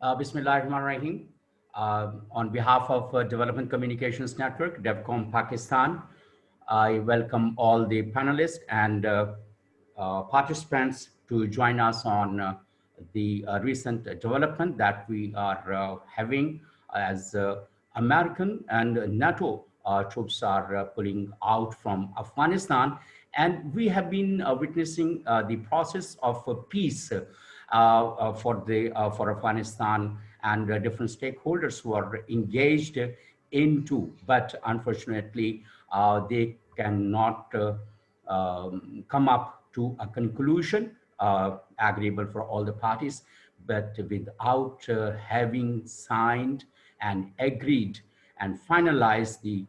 Bismillahirrahmanirrahim. On behalf of Development Communications Network, Devcom Pakistan, I welcome all the panelists and participants to join us on the recent development that we are having as American and NATO troops are pulling out from Afghanistan. And we have been witnessing the process of peace for Afghanistan and different stakeholders who are engaged into, but unfortunately, they cannot come up to a conclusion agreeable for all the parties, but without having signed and agreed and finalized the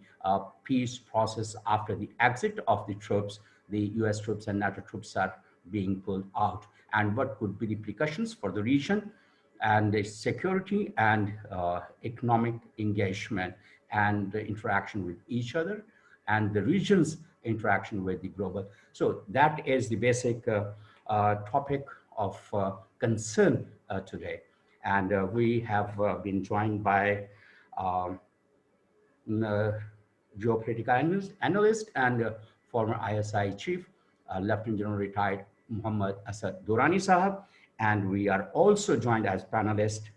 peace process after the exit of the troops, the US troops and NATO troops are being pulled out, and what could be the repercussions for the region and the security and economic engagement and the interaction with each other and the region's interaction with the global. So that is the basic topic of concern today. And we have been joined by um, geopolitical analyst and former ISI chief, Lieutenant General retired Muhammad Asad Durrani Sahab. And we are also joined as panelist,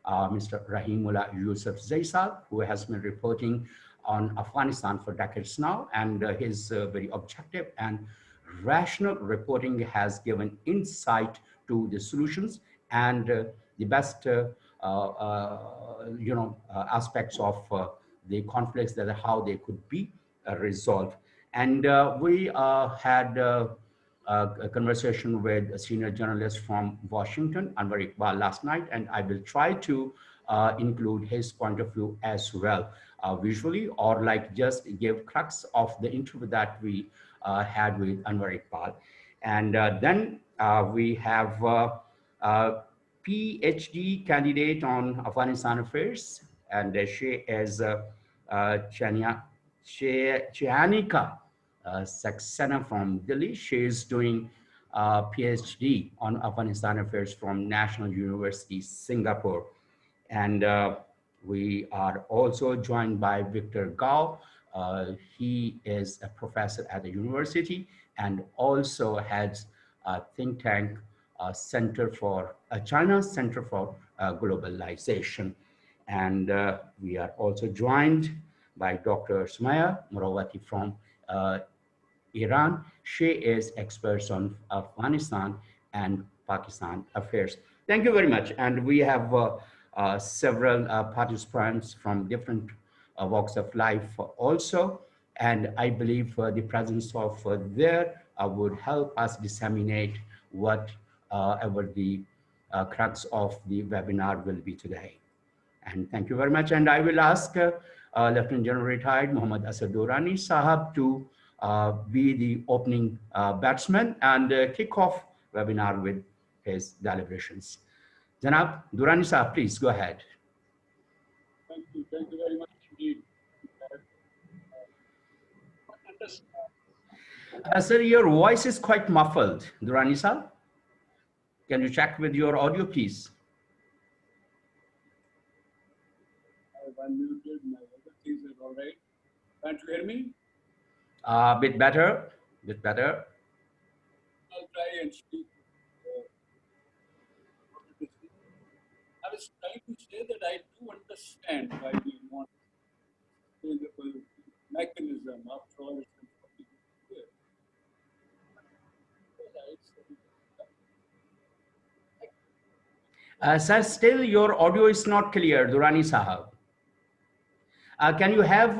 Mr. Rahimullah Yusuf Zaisal, who has been reporting on Afghanistan for decades now. And his very objective and rational reporting has given insight to the solutions and the best aspects of the conflicts, that how they could be resolved. And we had a conversation with a senior journalist from Washington, Anwar Iqbal, last night, and I will try to include his point of view as well, visually, or like just give crux of the interview that we had with Anwar Iqbal. And then we have PhD candidate on Afghanistan affairs, and she is Chianika Saxena from Delhi. She is doing PhD on Afghanistan affairs from National University, Singapore. And we are also joined by Victor Gao. He is a professor at the university and also has a think tank Center for China Center for Globalization. And we are also joined by Dr. Sumaya Murawati from Iran. She is expert on Afghanistan and Pakistan affairs. Thank you very much. And we have several participants from different walks of life also. And I believe the presence of there would help us disseminate whatever the crux of the webinar will be today. And thank you very much. And I will ask Lieutenant General retired Muhammad Asad Durrani Sahab to be the opening batsman and kick off webinar with his deliberations. Janab Durrani Sahab, please go ahead. Thank you very much indeed. Sir, your voice is quite muffled, Durrani Sahab. Can you check with your audio, please? I've unmuted, my other things are all right. Can't you hear me? A bit better, bit better. I'll try and speak. I was trying to say that I do understand why we want sustainable mechanism. After all, it's been 40 years. Sir, still your audio is not clear, Durrani Sahab. Can you have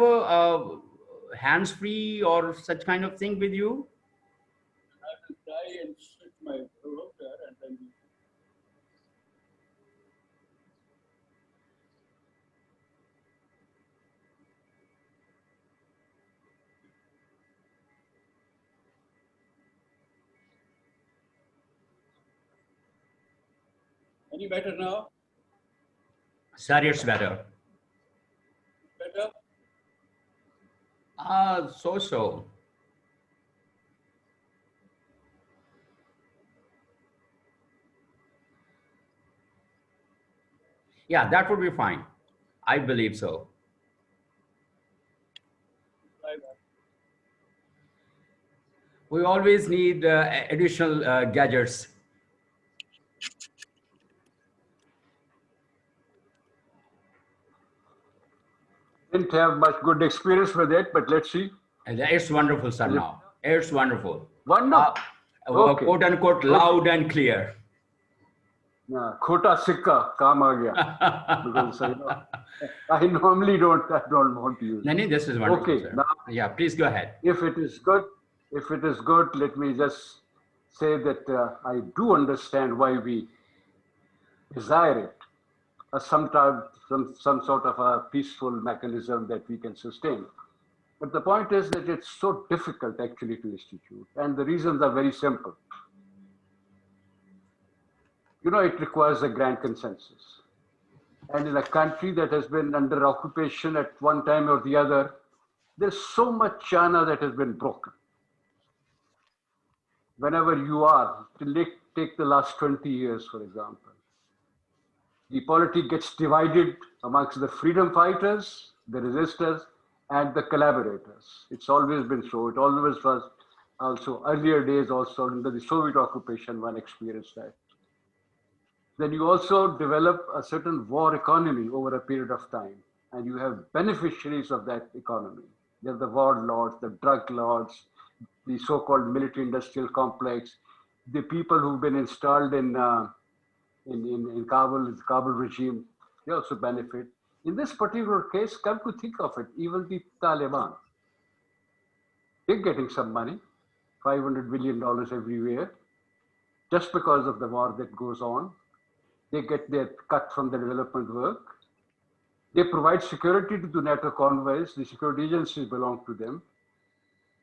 hands-free or such kind of thing with you? I will try and switch my router and then. Any better now? Sir, it's better. Better? So. Yeah, that would be fine. I believe so. Try that. We always need additional gadgets. Didn't have much good experience with it, but let's see. And it's wonderful, sir, Is it now. It's wonderful. wonderful? Okay. Quote unquote, Okay. loud and clear. Yeah, khota sikka, kaam aa gaya. Because I normally don't want to use it. Nani, this is wonderful, Okay, sir. now Yeah, please go ahead. if it is good, let me just say that I do understand why we desire it, some sort of a peaceful mechanism that we can sustain. But the point is that it's so difficult actually to institute, and the reasons are very simple. It requires a grand consensus. And in a country that has been under occupation at one time or the other, there's so much china that has been broken. Whenever you are, take the last 20 years, for example, the polity gets divided amongst the freedom fighters, the resistors, and the collaborators. It's always been so. It always was also earlier days, also under the Soviet occupation, one experienced that. Then you also develop a certain war economy over a period of time, and you have beneficiaries of that economy. They're the warlords, the drug lords, the so-called military-industrial complex, the people who've been installed in Kabul, the Kabul regime, they also benefit. In this particular case, come to think of it, even the Taliban, they're getting some money, $500 billion everywhere, just because of the war that goes on. They get their cut from the development work. They provide security to the NATO convoys. The security agencies belong to them.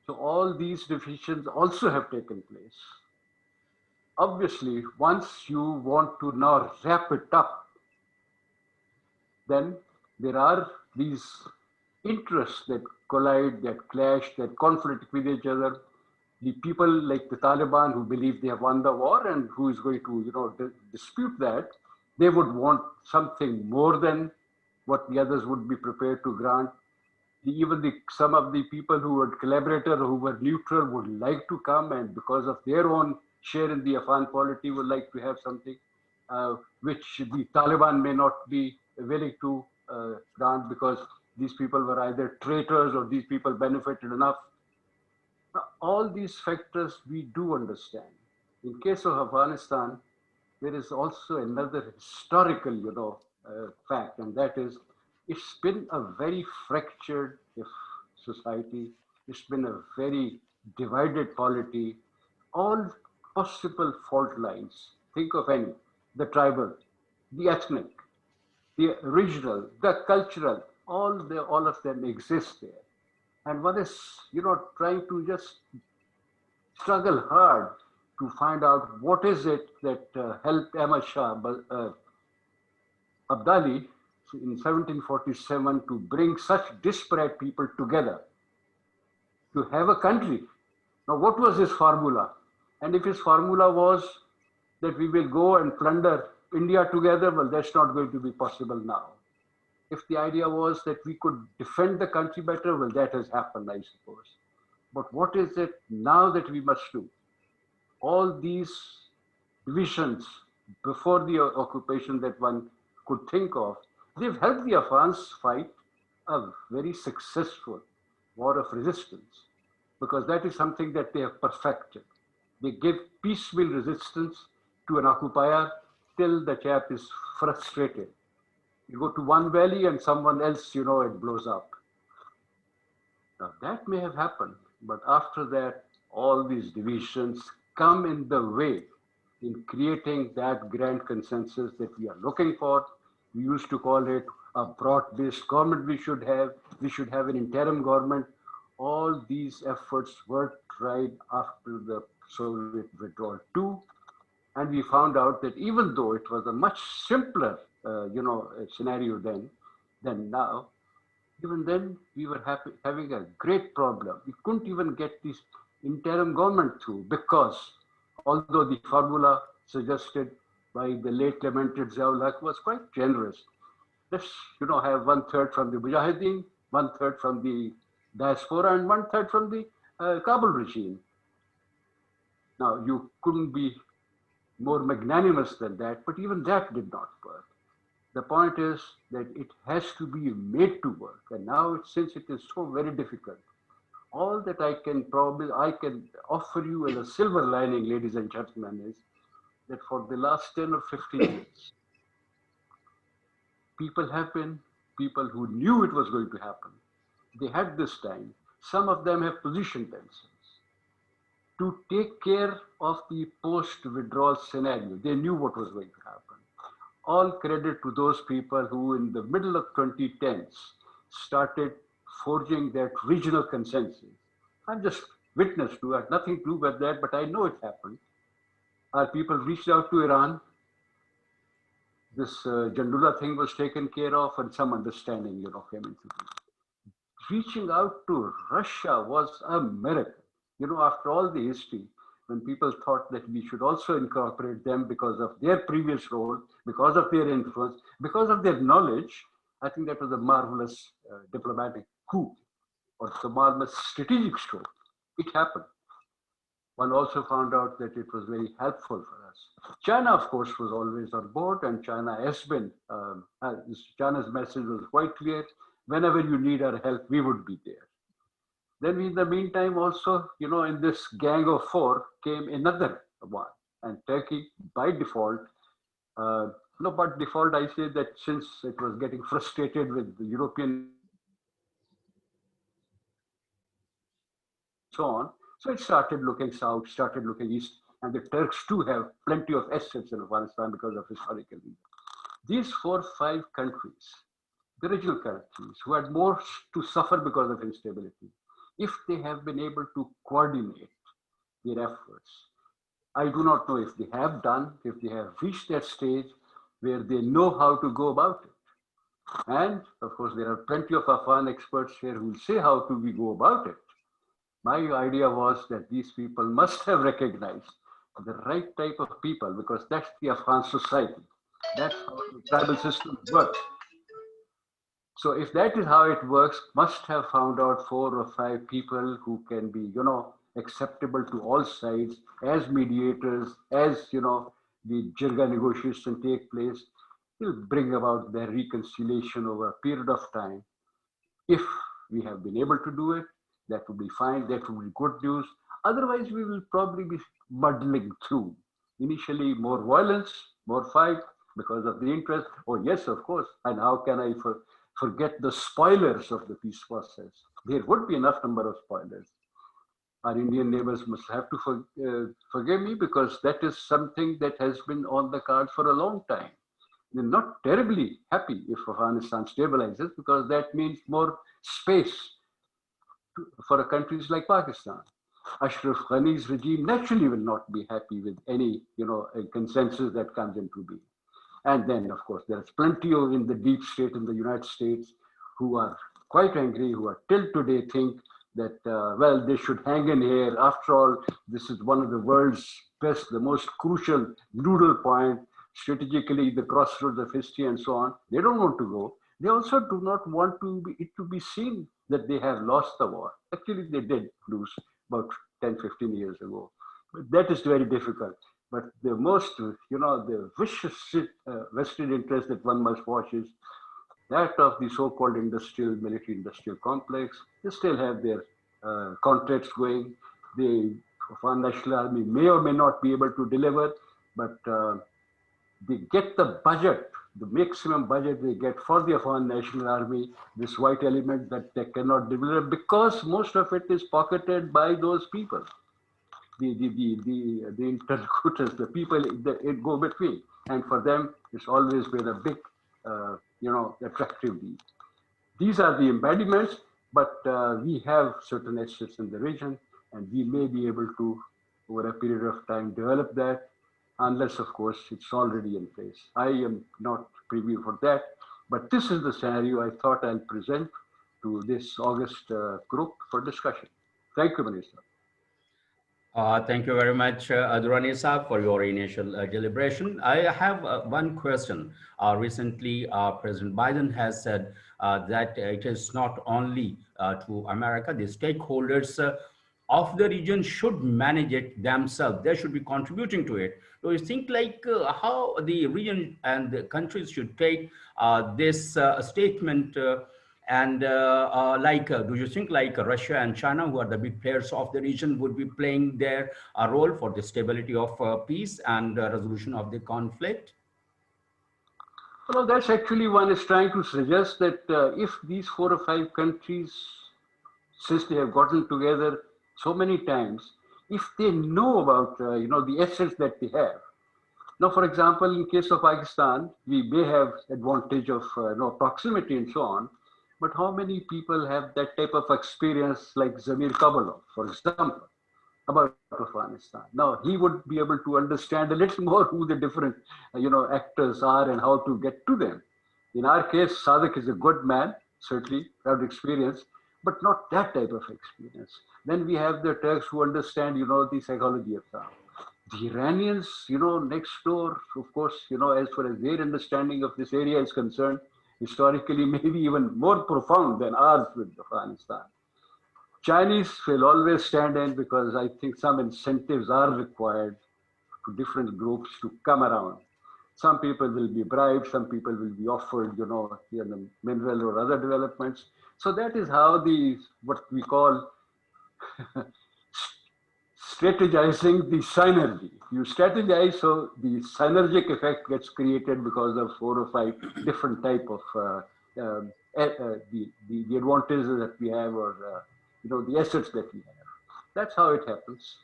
So all these divisions also have taken place. Obviously, once you want to now wrap it up, then there are these interests that collide, that clash, that conflict with each other. The people like the Taliban who believe they have won the war and who is going to dispute that, they would want something more than what the others would be prepared to grant. Some of the people who were collaborator, who were neutral, would like to come, and because of their own share in the Afghan polity, would like to have something which the Taliban may not be willing to grant because these people were either traitors or these people benefited enough. All these factors we do understand. In case of Afghanistan, there is also another historical, fact, and that is, it's been a very fractured society. It's been a very divided polity. All possible fault lines. Think of any: the tribal, the ethnic, the regional, the cultural. All of them exist there, and one is, trying to just struggle hard to find out what is it that helped Ahmad Shah Abdali in 1747 to bring such disparate people together to have a country. Now, what was his formula? And if his formula was that we will go and plunder India together, well, that's not going to be possible now. If the idea was that we could defend the country better, well, that has happened, I suppose. But what is it now that we must do? All these divisions before the occupation that one could think of, they've helped the Afghans fight a very successful war of resistance, because that is something that they have perfected. They give piecemeal resistance to an occupier till the chap is frustrated. You go to one valley and someone else, it blows up. Now that may have happened, but after that, all these divisions come in the way in creating that grand consensus that we are looking for. We used to call it a broad-based government we should have. We should have an interim government. All these efforts were tried after the Soviet withdrawal too. And we found out that even though it was a much simpler, scenario than now, even then we were having a great problem. We couldn't even get this interim government through because although the formula suggested by the late lamented Ziaul was quite generous. Let's, have one third from the Mujahideen, one third from the diaspora, and one third from the Kabul regime. Now, you couldn't be more magnanimous than that, but even that did not work. The point is that it has to be made to work. And now, since it is so very difficult, all that I can offer you as a silver lining, ladies and gentlemen, is that for the last 10 or 15 years, people who knew it was going to happen. They had this time. Some of them have positioned themselves to take care of the post-withdrawal scenario. They knew what was going to happen. All credit to those people who in the middle of 2010s started forging that regional consensus. I'm just witness to it, nothing to do with that, but I know it happened. Our people reached out to Iran. This Jandula thing was taken care of and some understanding, came into it. Reaching out to Russia was a miracle. After all the history, when people thought that we should also incorporate them because of their previous role, because of their influence, because of their knowledge, I think that was a marvelous diplomatic coup or the marvelous strategic stroke. It happened. One also found out that it was very helpful for us. China, of course, was always on board, and China has been, China's message was quite clear. Whenever you need our help, we would be there. Then in the meantime also, in this gang of four came another one. And Turkey, by default, by default, I say that since it was getting frustrated with the European so on, so it started looking south, started looking east, and the Turks too have plenty of assets in Afghanistan because of historical reasons. These 4 or 5 countries, the regional countries, who had more to suffer because of instability, if they have been able to coordinate their efforts, I do not know if they have done, if they have reached that stage where they know how to go about it. And of course, there are plenty of Afghan experts here who will say how do we go about it. My idea was that these people must have recognized the right type of people because that's the Afghan society. That's how the tribal system works. So if that is how it works, must have found out 4 or 5 people who can be, acceptable to all sides as mediators, as, the Jirga negotiation take place, will bring about their reconciliation over a period of time. If we have been able to do it, that would be fine, that would be good news. Otherwise, we will probably be muddling through. Initially, more violence, more fight because of the interest. Oh, yes, of course. And how can I forget the spoilers of the peace process? There would be enough number of spoilers. Our Indian neighbors must have to forgive me because that is something that has been on the card for a long time. They're not terribly happy if Afghanistan stabilizes because that means more space for countries like Pakistan. Ashraf Ghani's regime naturally will not be happy with any, consensus that comes into being. And then, of course, there's plenty of in the deep state in the United States who are quite angry, who are till today think that, well, they should hang in here. After all, this is one of the world's best, the most crucial noodle point, strategically the crossroads of history and so on. They don't want to go. They also do not want it to be seen that they have lost the war. Actually, they did lose about 10, 15 years ago. But that is very difficult. But the most, the vicious vested interest that one must watch is that of the so-called military industrial complex. They still have their contracts going. The Afghan National Army may or may not be able to deliver, but they get the budget, the maximum budget they get for the Afghan National Army, this white element that they cannot deliver because most of it is pocketed by those people. The interlocutors, the people that go between. And for them, it's always been a big, attractive deal. These are the embodiments, but we have certain assets in the region, and we may be able to, over a period of time, develop that, unless, of course, it's already in place. I am not privy for that, but this is the scenario I thought I'll present to this August group for discussion. Thank you, Minister. Thank you very much, Durrani Saab, for your initial deliberation. I have one question. Recently, President Biden has said that it is not only to America, the stakeholders of the region should manage it themselves. They should be contributing to it. Do you think like how the region and the countries should take this statement do you think like Russia and China, who are the big players of the region, would be playing their role for the stability of peace and resolution of the conflict? Well, that's actually one is trying to suggest that if these 4 or 5 countries, since they have gotten together so many times, if they know about the assets that they have. Now, for example, in case of Pakistan, we may have advantage of proximity and so on, but how many people have that type of experience like Zamir Kabulov, for example, about Afghanistan? Now, he would be able to understand a little more who the different actors are and how to get to them. In our case, Sadiq is a good man, certainly, have experience, but not that type of experience. Then we have the Turks who understand, the psychology of Islam. The Iranians, next door, of course, as far as their understanding of this area is concerned, historically, maybe even more profound than ours with Afghanistan. Chinese will always stand in because I think some incentives are required to different groups to come around. Some people will be bribed, some people will be offered, mineral or other developments. So that is how what we call strategizing the synergy. You strategize so the synergic effect gets created because of 4 or 5 different type of the advantages that we have or the assets that we have. That's how it happens.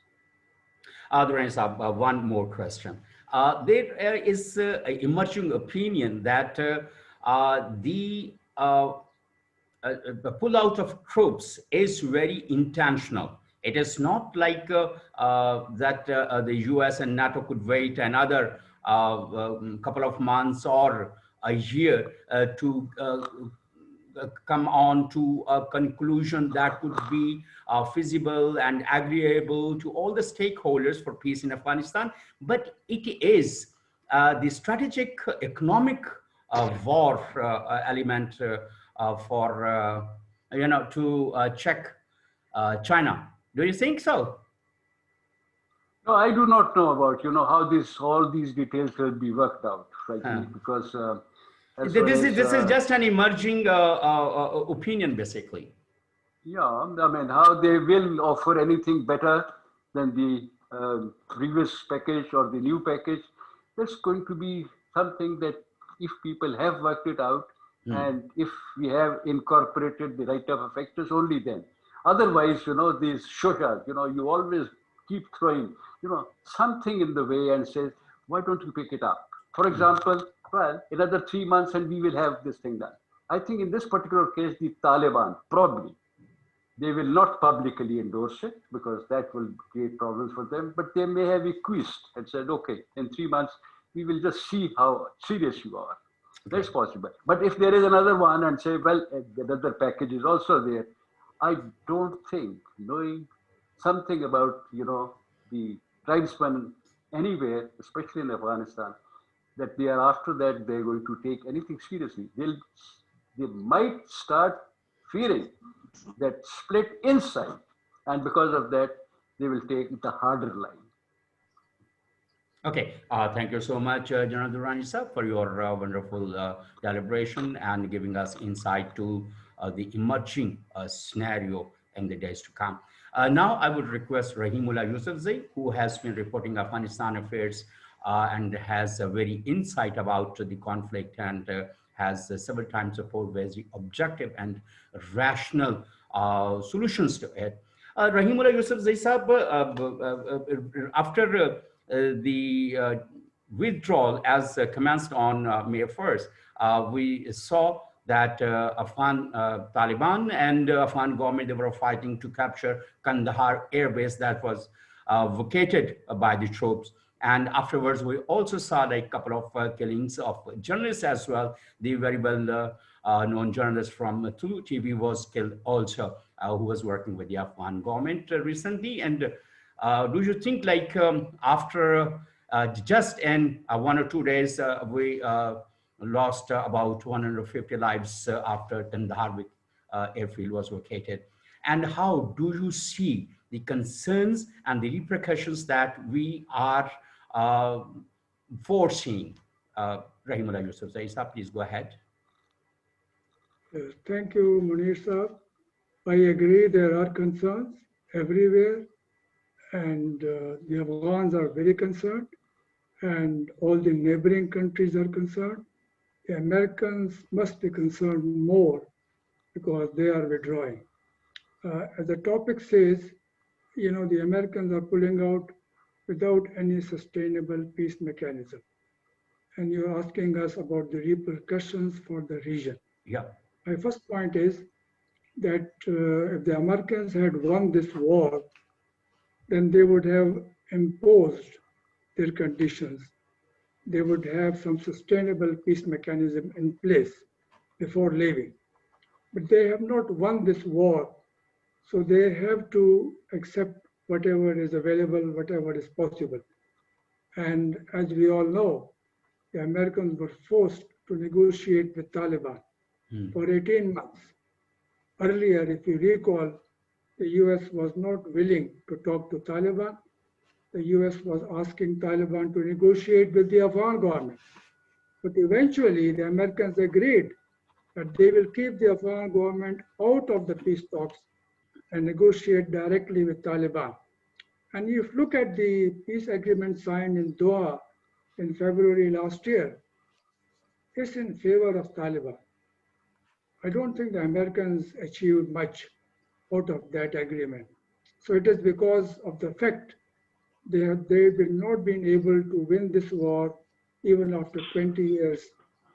There is one more question. There is an emerging opinion that the pullout of troops is very intentional. It is not like that the US and NATO could wait another couple of months or a year to come on to a conclusion that would be feasible and agreeable to all the stakeholders for peace in Afghanistan. But it is the strategic economic war element for, to check China. Do you think so? No, I do not know about, how all these details will be worked out, frankly, because this is just an emerging opinion, basically. Yeah, I mean, how they will offer anything better than the previous package or the new package. That's going to be something that if people have worked it out and if we have incorporated the right type of factors, only then. Otherwise, these shushas, you always keep throwing, something in the way and says, why don't you pick it up? For example, well, another 3 months and we will have this thing done. I think in this particular case, the Taliban, probably, they will not publicly endorse it because that will create problems for them, but they may have acquiesced and said, okay, in 3 months, we will just see how serious you are. That's possible. But if there is another one and say, well, another package is also there, I don't think, knowing something about, the tribesmen anywhere, especially in Afghanistan, that they are after that, they're going to take anything seriously. They might start fearing that split inside, and because of that, they will take the harder line. Okay, thank you so much, General Durrani sir, for your wonderful deliberation and giving us insight to the emerging scenario in the days to come. Now, I would request Rahimullah Yousafzai, who has been reporting Afghanistan affairs and has a very insight about the conflict and has several times proposed very objective and rational solutions to it. Rahimullah Yousafzai sir, after the withdrawal as commenced on May 1st, we saw that Afghan Taliban and Afghan government, they were fighting to capture Kandahar airbase that was vacated by the troops. And afterwards, we also saw like a couple of killings of journalists as well. The very well known journalist from Tulu TV was killed also, who was working with the Afghan government recently. And Do you think like after just in 1 or 2 days, we lost about 250 lives after Kandahar airfield was located? And how do you see the concerns and the repercussions that we are uh, foreseeing? Rahimullah Yusuf Zaisa, please go ahead. Yes, thank you, Munir Saab. I agree there are concerns everywhere, and the Afghans are very concerned, and all the neighboring countries are concerned. The Americans must be concerned more because they are withdrawing. As the topic says, the Americans are pulling out without any sustainable peace mechanism. And you're asking us about the repercussions for the region. Yeah. My first point is that if the Americans had won this war, then they would have imposed their conditions. They would have some sustainable peace mechanism in place before leaving. But they have not won this war, so they have to accept whatever is available, whatever is possible. And as we all know, the Americans were forced to negotiate with Taliban for 18 months. Earlier, if you recall, the US was not willing to talk to Taliban. The US was asking Taliban to negotiate with the Afghan government. But eventually, the Americans agreed that they will keep the Afghan government out of the peace talks and negotiate directly with Taliban. And if you look at the peace agreement signed in Doha in February last year, it's in favor of Taliban. I don't think the Americans achieved much out of that agreement. So it is because of the fact they've not been able to win this war even after 20 years,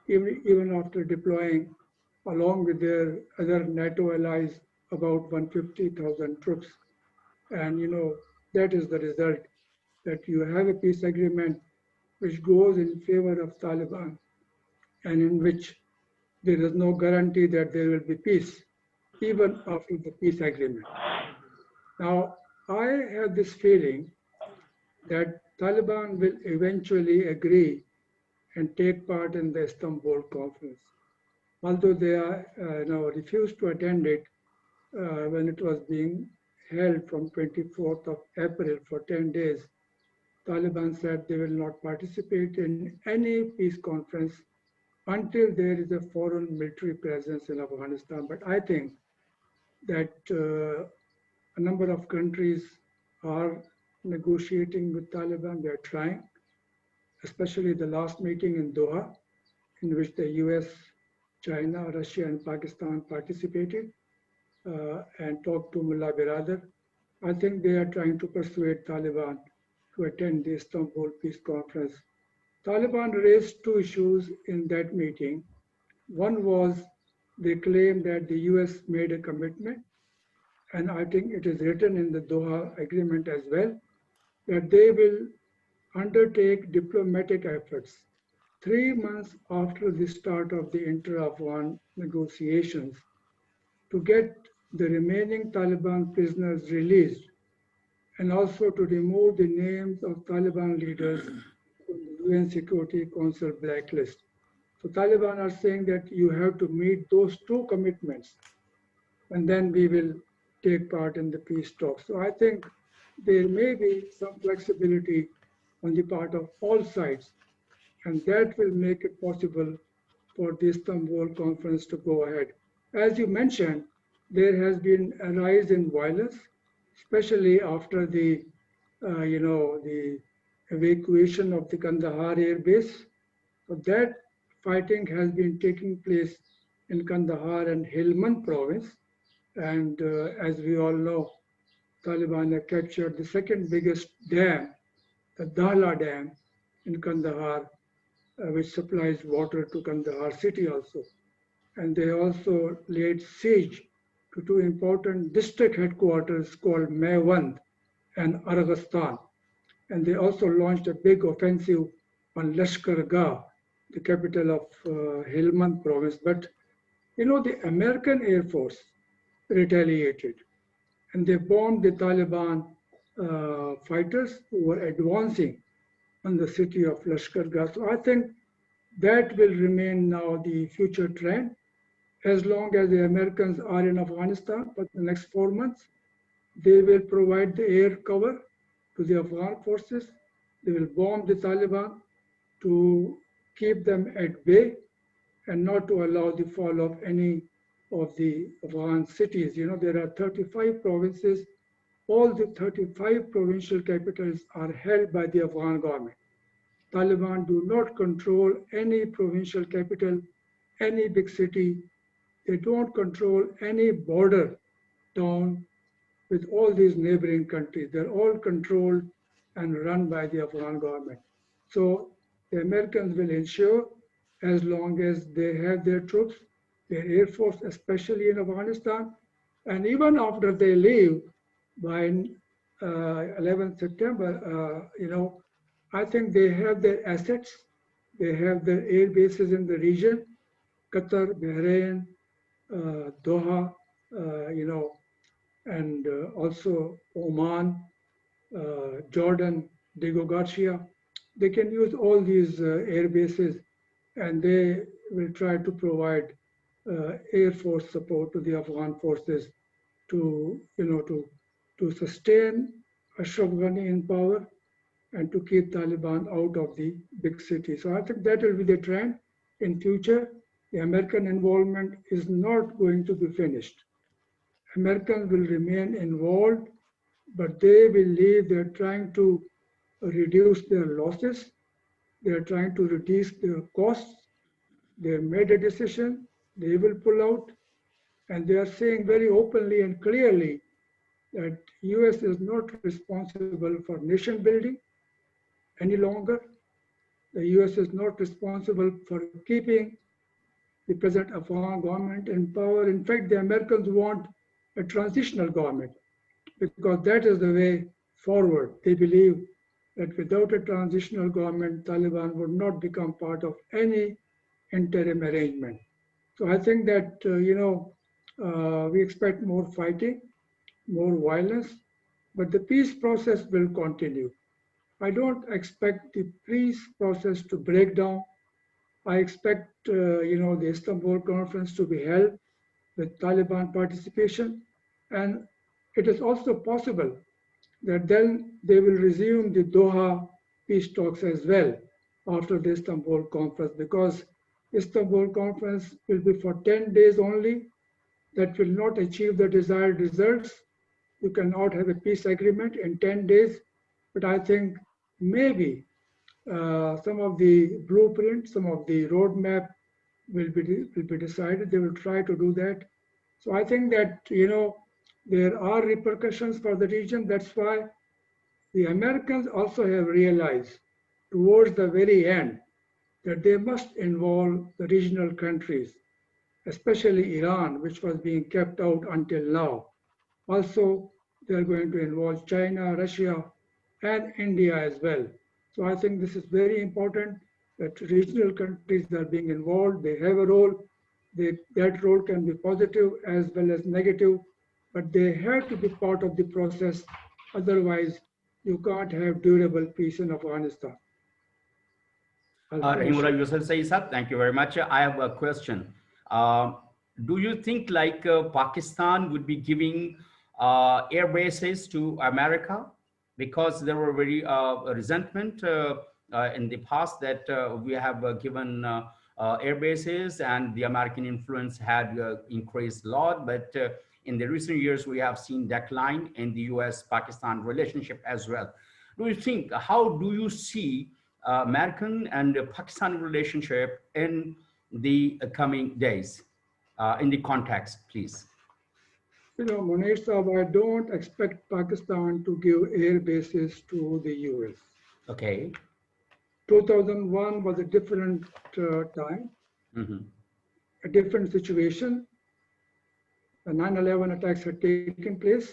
even after deploying along with their other NATO allies about 150,000 troops. And that is the result, that you have a peace agreement which goes in favor of Taliban and in which there is no guarantee that there will be peace even after the peace agreement. Now, I have this feeling that Taliban will eventually agree and take part in the Istanbul conference. Although they are, refused to attend it when it was being held from 24th of April for 10 days, Taliban said they will not participate in any peace conference until there is a foreign military presence in Afghanistan. But I think that a number of countries are negotiating with Taliban. They are trying, especially the last meeting in Doha, in which the US, China, Russia, and Pakistan participated and talked to Mullah Biradar. I think they are trying to persuade Taliban to attend the Istanbul Peace Conference. Taliban raised two issues in that meeting. One was they claimed that the US made a commitment, and I think it is written in the Doha agreement as well, that they will undertake diplomatic efforts 3 months after the start of the inter-Afghan negotiations to get the remaining Taliban prisoners released and also to remove the names of Taliban leaders from the UN Security Council blacklist. So Taliban are saying that you have to meet those two commitments and then we will take part in the peace talks. So I think there may be some flexibility on the part of all sides, and that will make it possible for the Istanbul conference to go ahead. As you mentioned, there has been a rise in violence, especially after the evacuation of the Kandahar air base. So that fighting has been taking place in Kandahar and Helmand province. And as we all know, Taliban have captured the second biggest dam, the Dahla Dam in Kandahar, which supplies water to Kandahar city also. And they also laid siege to two important district headquarters called Maiwand and Araghastan. And they also launched a big offensive on Lashkar Gah, the capital of Helmand province. But the American Air Force retaliated and they bombed the Taliban fighters who were advancing on the city of Lashkargah. So I think that will remain now the future trend. As long as the Americans are in Afghanistan for the next 4 months, they will provide the air cover to the Afghan forces. They will bomb the Taliban to keep them at bay and not to allow the fall of any of the Afghan cities. You know, there are 35 provinces. All the 35 provincial capitals are held by the Afghan government. Taliban do not control any provincial capital, any big city. They don't control any border town with all these neighboring countries. They're all controlled and run by the Afghan government. So the Americans will ensure, as long as they have their troops, their air force, especially in Afghanistan, and even after they leave by 11th September, I think they have their assets, they have their air bases in the region, Qatar, Bahrain, Doha, and also Oman, Jordan, Diego Garcia. They can use all these air bases, and they will try to provide air force support to the Afghan forces to, to sustain Ashraf Ghani in power and to keep Taliban out of the big cities. So I think that will be the trend in future. The American involvement is not going to be finished. Americans will remain involved, but they believe they're trying to reduce their losses. They're trying to reduce their costs. They made a decision. They will pull out. And they are saying very openly and clearly that US is not responsible for nation building any longer. The US is not responsible for keeping the present Afghan government in power. In fact, the Americans want a transitional government because that is the way forward. They believe that without a transitional government, Taliban would not become part of any interim arrangement. So I think that, we expect more fighting, more violence, but the peace process will continue. I don't expect the peace process to break down. I expect, the Istanbul conference to be held with Taliban participation. And it is also possible that then they will resume the Doha peace talks as well after the Istanbul conference, because Istanbul conference will be for 10 days only. That will not achieve the desired results. You cannot have a peace agreement in 10 days. But I think maybe some of the blueprint, some of the roadmap will be decided. They will try to do that. So I think that, there are repercussions for the region. That's why the Americans also have realized towards the very end that they must involve the regional countries, especially Iran, which was being kept out until now. Also, they're going to involve China, Russia, and India as well. So I think this is very important that regional countries are being involved. They have a role. That role can be positive as well as negative, but they have to be part of the process. Otherwise, you can't have durable peace in Afghanistan. Rahimullah Yusuf Sayyid, thank you very much. I have a question. Do you think Pakistan would be giving air bases to America? Because there were very resentment in the past that we have given air bases and the American influence had increased a lot. But in the recent years, we have seen decline in the US-Pakistan relationship as well. Do you think, how do you see American and Pakistan relationship in the coming days, in the context, please? Munir Saab, I don't expect Pakistan to give air bases to the US. Okay. 2001 was a different time, a different situation. The 9/11 attacks had taken place.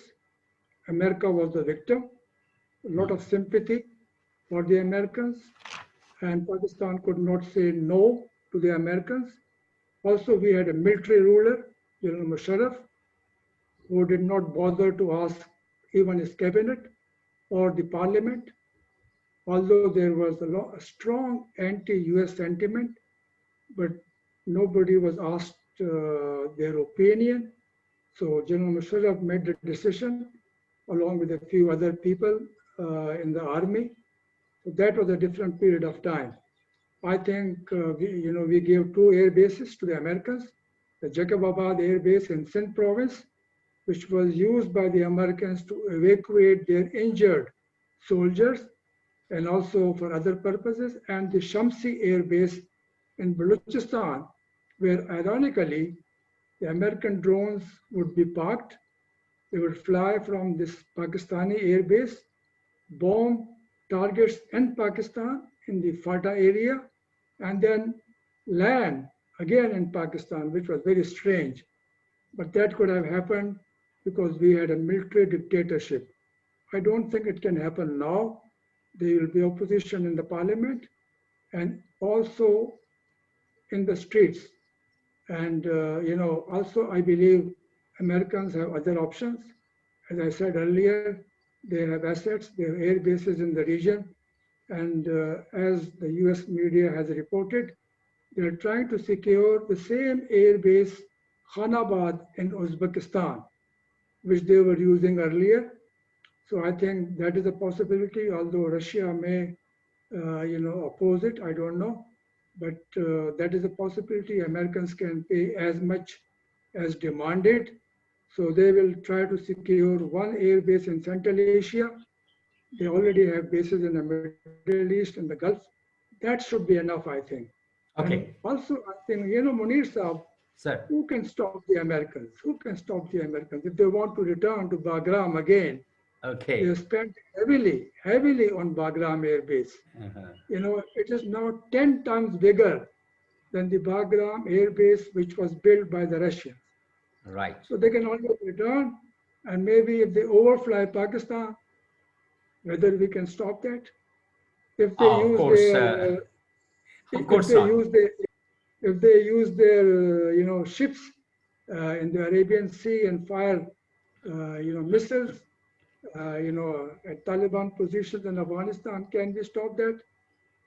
America was the victim. A lot of sympathy for the Americans, and Pakistan could not say no to the Americans. Also, we had a military ruler, General Musharraf, who did not bother to ask even his cabinet. or the parliament, although there was a strong anti-US sentiment, but nobody was asked their opinion. So General Musharraf made the decision along with a few other people in the army. So that was a different period of time. I think we gave 2 air bases to the Americans, the Jacobabad Air Base in Sindh province, which was used by the Americans to evacuate their injured soldiers and also for other purposes, and the Shamsi Air Base in Balochistan, where ironically, the American drones would be parked. They would fly from this Pakistani air base, bomb targets in Pakistan in the FATA area, and then land again in Pakistan, which was very strange. But that could have happened because we had a military dictatorship. I don't think it can happen now. There will be opposition in the parliament and also in the streets. And, also I believe Americans have other options. As I said earlier, they have assets, they have air bases in the region. And as the US media has reported, they're trying to secure the same air base, Khanabad in Uzbekistan, which they were using earlier. So I think that is a possibility, although Russia may, oppose it, I don't know. But that is a possibility. Americans can pay as much as demanded. So they will try to secure 1 air base in Central Asia. They already have bases in the Middle East and the Gulf. That should be enough, I think. Okay. And also, I think, Munir Saab, Sir. who can stop the Americans? Who can stop the Americans? If they want to return to Bagram again, Okay. they spent heavily on Bagram Air Base. It is now 10 times bigger than the Bagram Air Base, which was built by the Russians. Right. So they can always return, and maybe if they overfly Pakistan, whether we can stop that. If they use their, if they use their, ships in the Arabian Sea and fire, missiles, at Taliban positions in Afghanistan, can we stop that?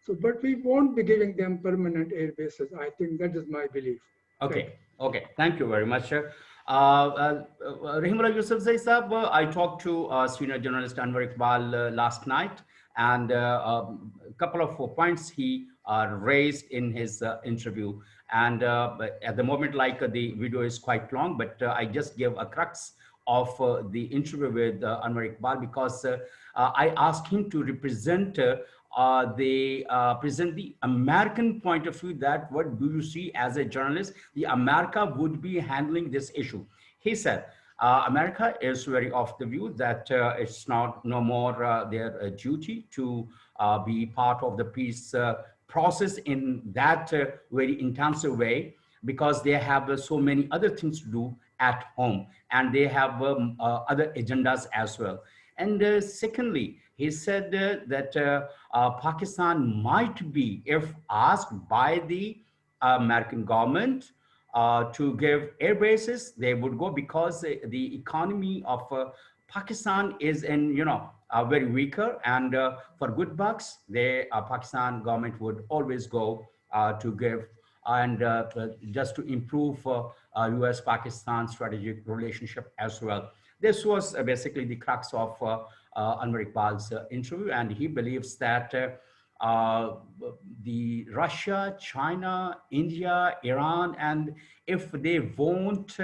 So, but we won't be giving them permanent air bases. I think that is my belief. Okay. Okay. Thank you very much, sir. Rahimullah Yousafzai Sahab, I talked to senior journalist Anwar Iqbal last night, and a couple of points he raised in his interview. And at the moment, like the video is quite long, but I just gave a crux of the interview with Anwar Iqbal, because I asked him to represent present the American point of view, that what do you see as a journalist, the America would be handling this issue. He said, America is very of the view that it's no more their duty to be part of the peace process in that very intensive way, because they have so many other things to do at home, and they have other agendas as well. And secondly, he said that Pakistan might be, if asked by the American government to give air bases, they would go, because the economy of Pakistan is in, very weaker, and for good bucks, the Pakistan government would always go to give, and just to improve US-Pakistan strategic relationship as well. This was basically the crux of Anwar Iqbal's interview, and he believes that the Russia, China, India, Iran, and if they won't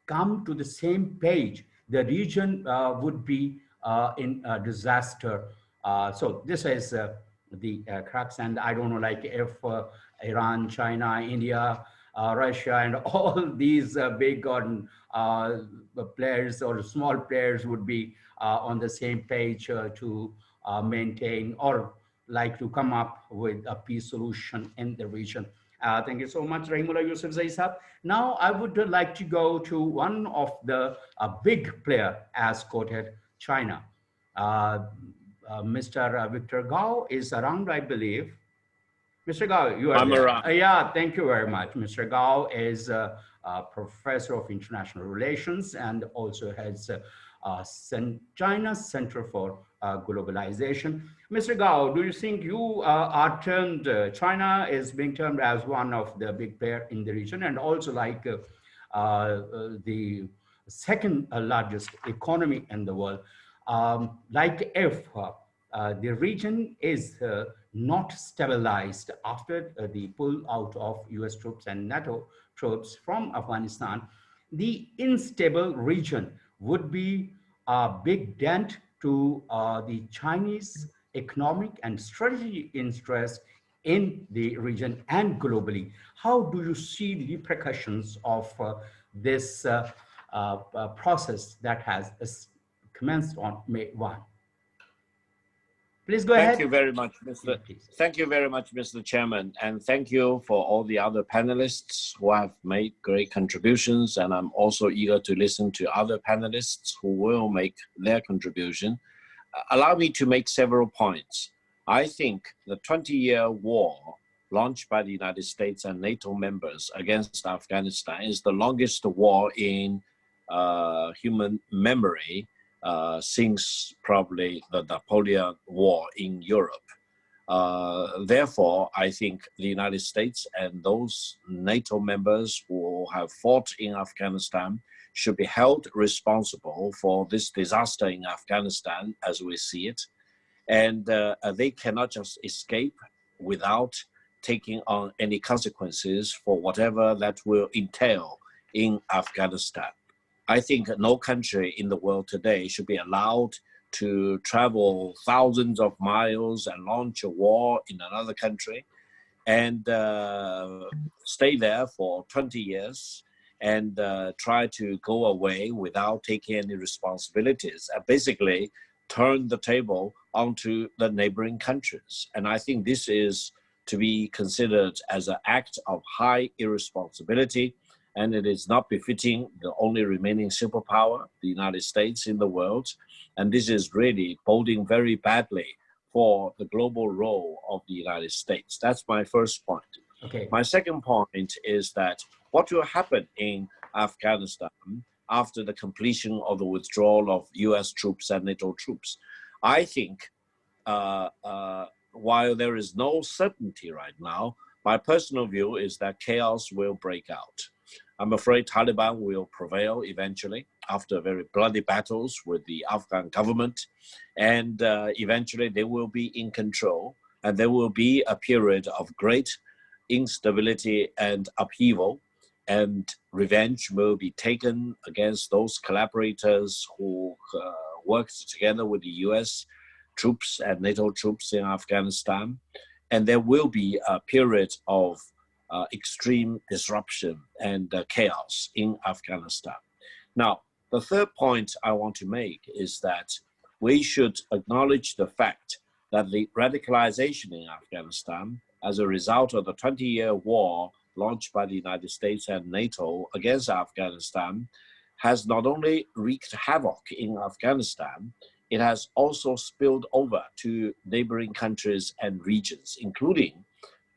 come to the same page, the region would be in a disaster. So this is the crux, and I don't know, like, if Iran, China, India, Russia, and all these big players or small players would be on the same page to maintain, or like to come up with a peace solution in the region. Thank you so much, Rahimullah Yousafzai Sahab. Now I would like to go to one of the big player, as quoted, China. Mr. Victor Gao is around, I believe. Mr. Gao, you are I'm there. around. Yeah, thank you very much. Mr. Gao is a professor of international relations and also has China Center for globalization. Mr. Gao, do you think you are termed, China is being termed as one of the big player in the region, and also like the second largest economy in the world? Like if the region is not stabilized after the pull out of US troops and NATO troops from Afghanistan, the unstable region would be a big dent to the Chinese economic and strategic interest in the region and globally. How do you see the repercussions of this process that has commenced on May 1? Please go Thank ahead. you very much, Mr. Thank you very much, Mr. Chairman, and thank you for all the other panelists who have made great contributions. And I'm also eager to listen to other panelists who will make their contribution. Allow me to make several points. I think the 20-year war launched by the United States and NATO members against Afghanistan is the longest war in human memory since probably the Napoleon War in Europe. Therefore, I think the United States and those NATO members who have fought in Afghanistan should be held responsible for this disaster in Afghanistan as we see it. And they cannot just escape without taking on any consequences for whatever that will entail in Afghanistan. I think no country in the world today should be allowed to travel thousands of miles and launch a war in another country and stay there for 20 years and try to go away without taking any responsibilities and basically turn the table onto the neighboring countries. And I think this is to be considered as an act of high irresponsibility, and it is not befitting the only remaining superpower, the United States, in the world. And this is really boding very badly for the global role of the United States. That's my first point. Okay. My second point is that what will happen in Afghanistan after the completion of the withdrawal of US troops and NATO troops? I think while there is no certainty right now, my personal view is that chaos will break out. I'm afraid Taliban will prevail eventually after very bloody battles with the Afghan government, and eventually they will be in control, and there will be a period of great instability and upheaval, and revenge will be taken against those collaborators who worked together with the US troops and NATO troops in Afghanistan, and there will be a period of extreme disruption and chaos in Afghanistan. Now, the third point I want to make is that we should acknowledge the fact that the radicalization in Afghanistan as a result of the 20-year war launched by the United States and NATO against Afghanistan has not only wreaked havoc in Afghanistan, it has also spilled over to neighboring countries and regions, including,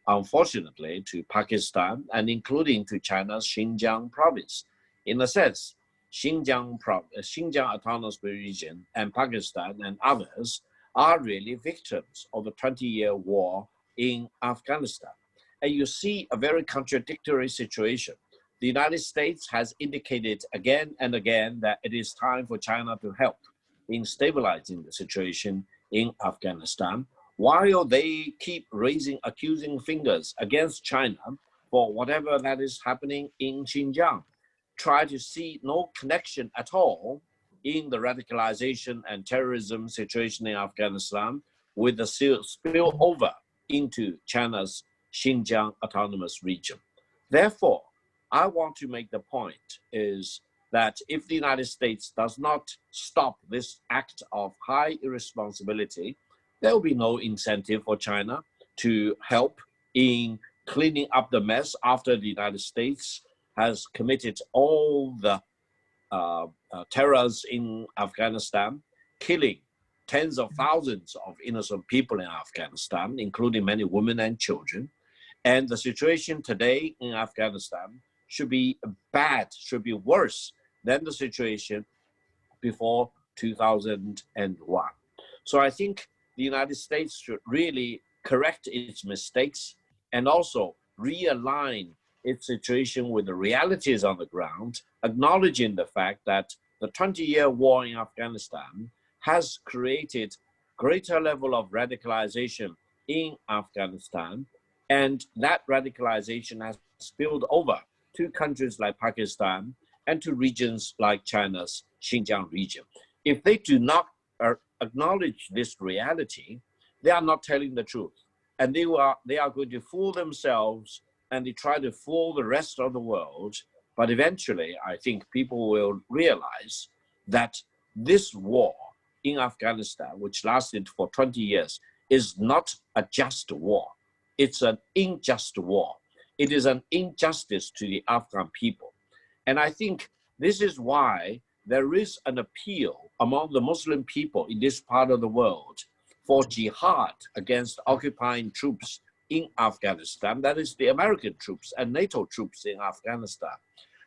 unfortunately, to Pakistan and including to China's Xinjiang province. In a sense, Xinjiang Autonomous Region and Pakistan and others are really victims of the 20-year war in Afghanistan. And you see a very contradictory situation. The United States has indicated again and again that it is time for China to help in stabilizing the situation in Afghanistan, while they keep raising accusing fingers against China for whatever that is happening in Xinjiang, try to see no connection at all in the radicalization and terrorism situation in Afghanistan with the spill over into China's Xinjiang Autonomous Region. Therefore, I want to make the point is that if the United States does not stop this act of high irresponsibility, there will be no incentive for China to help in cleaning up the mess after the United States has committed all the terrors in Afghanistan, killing tens of thousands of innocent people in Afghanistan, including many women and children. And the situation today in Afghanistan should be bad, should be worse than the situation before 2001. So I think the United States should really correct its mistakes and also realign its situation with the realities on the ground, acknowledging the fact that the 20-year war in Afghanistan has created greater level of radicalization in Afghanistan, and that radicalization has spilled over to countries like Pakistan and to regions like China's Xinjiang region. If they do not acknowledge this reality, they are not telling the truth. And they are going to fool themselves, and they try to fool the rest of the world. But eventually, I think people will realize that this war in Afghanistan, which lasted for 20 years, is not a just war. It's an unjust war. It is an injustice to the Afghan people. And I think this is why there is an appeal among the Muslim people in this part of the world for jihad against occupying troops in Afghanistan, that is the American troops and NATO troops in Afghanistan.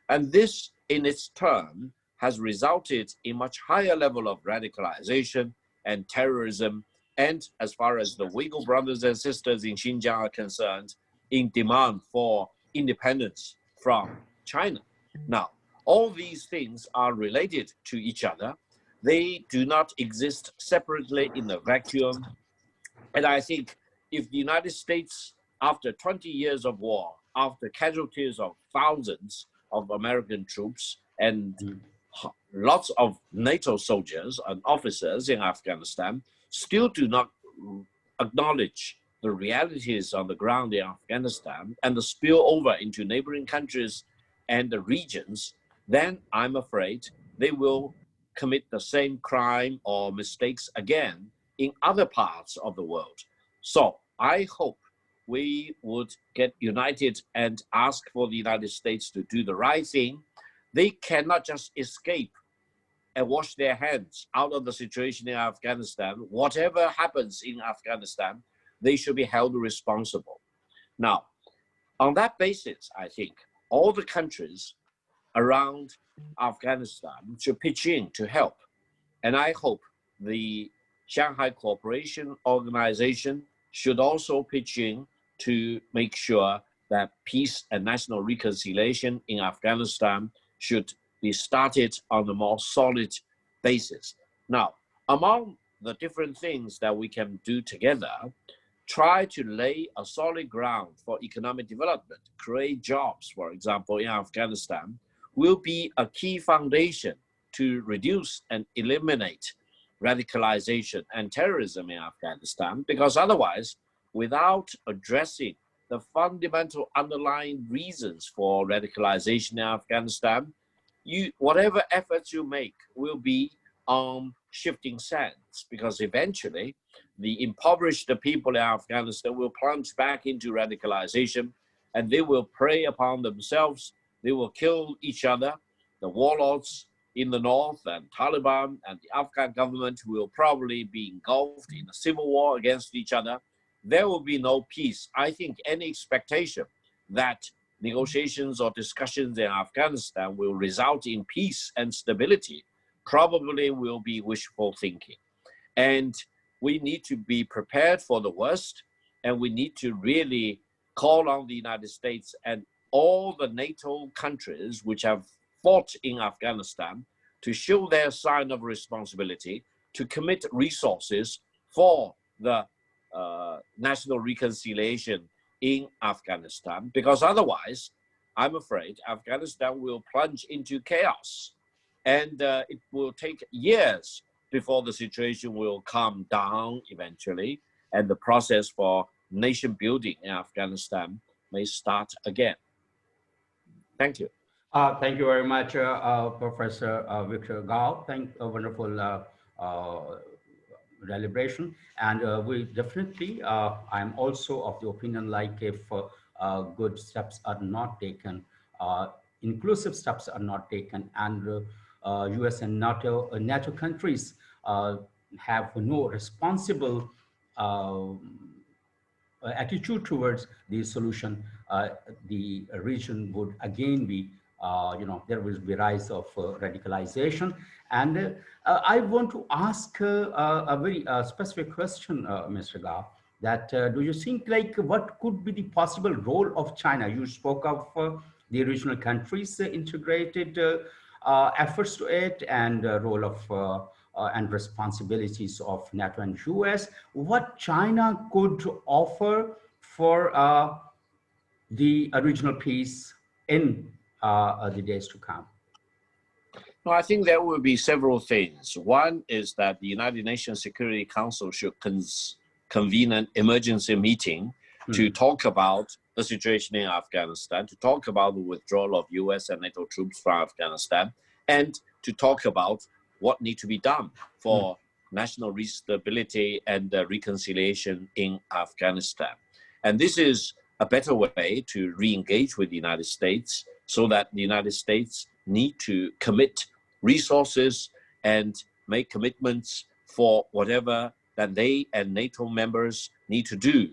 And this, in its turn, has resulted in much higher level of radicalization and terrorism, and as far as the Uyghur brothers and sisters in Xinjiang are concerned, in demand for independence from China. Now, all these things are related to each other. They do not exist separately in a vacuum. And I think if the United States, after 20 years of war, after casualties of thousands of American troops and lots of NATO soldiers and officers in Afghanistan, still do not acknowledge the realities on the ground in Afghanistan and the spill over into neighboring countries and the regions, then I'm afraid they will commit the same crime or mistakes again in other parts of the world. So I hope we would get united and ask for the United States to do the right thing. They cannot just escape and wash their hands out of the situation in Afghanistan. Whatever happens in Afghanistan, they should be held responsible. Now, on that basis, I think all the countries around Afghanistan should pitch in to help. And I hope the Shanghai Cooperation Organization should also pitch in to make sure that peace and national reconciliation in Afghanistan should be started on a more solid basis. Now, among the different things that we can do together, try to lay a solid ground for economic development, create jobs, for example, in Afghanistan, will be a key foundation to reduce and eliminate radicalization and terrorism in Afghanistan, because otherwise, without addressing the fundamental underlying reasons for radicalization in Afghanistan, whatever efforts you make will be on shifting sands, because eventually the impoverished people in Afghanistan will plunge back into radicalization, and they will prey upon themselves. They will kill each other. The warlords in the north and Taliban and the Afghan government will probably be engulfed in a civil war against each other. There will be no peace. I think any expectation that negotiations or discussions in Afghanistan will result in peace and stability probably will be wishful thinking. And we need to be prepared for the worst, and we need to really call on the United States and all the NATO countries which have fought in Afghanistan to show their sign of responsibility, to commit resources for the national reconciliation in Afghanistan, because otherwise, I'm afraid Afghanistan will plunge into chaos, and it will take years before the situation will calm down eventually, and the process for nation building in Afghanistan may start again. Thank you. Thank you very much, Professor Victor Gao. Thank a wonderful deliberation. And we definitely, I'm also of the opinion, like if good steps are not taken, inclusive steps are not taken, and US and NATO countries have no responsible attitude towards the solution, the region would again be there will be rise of radicalization. And I want to ask a very specific question, Mr. Gao, that do you think like what could be the possible role of China? You spoke of the regional countries integrated efforts to it, and role of and responsibilities of NATO and US. What China could offer for the regional peace in the days to come? No, I think there will be several things. One is that the United Nations Security Council should convene an emergency meeting to talk about the situation in Afghanistan, to talk about the withdrawal of US and NATO troops from Afghanistan, and to talk about what needs to be done for national stability and reconciliation in Afghanistan. And this is a better way to re-engage with the United States, so that the United States need to commit resources and make commitments for whatever that they and NATO members need to do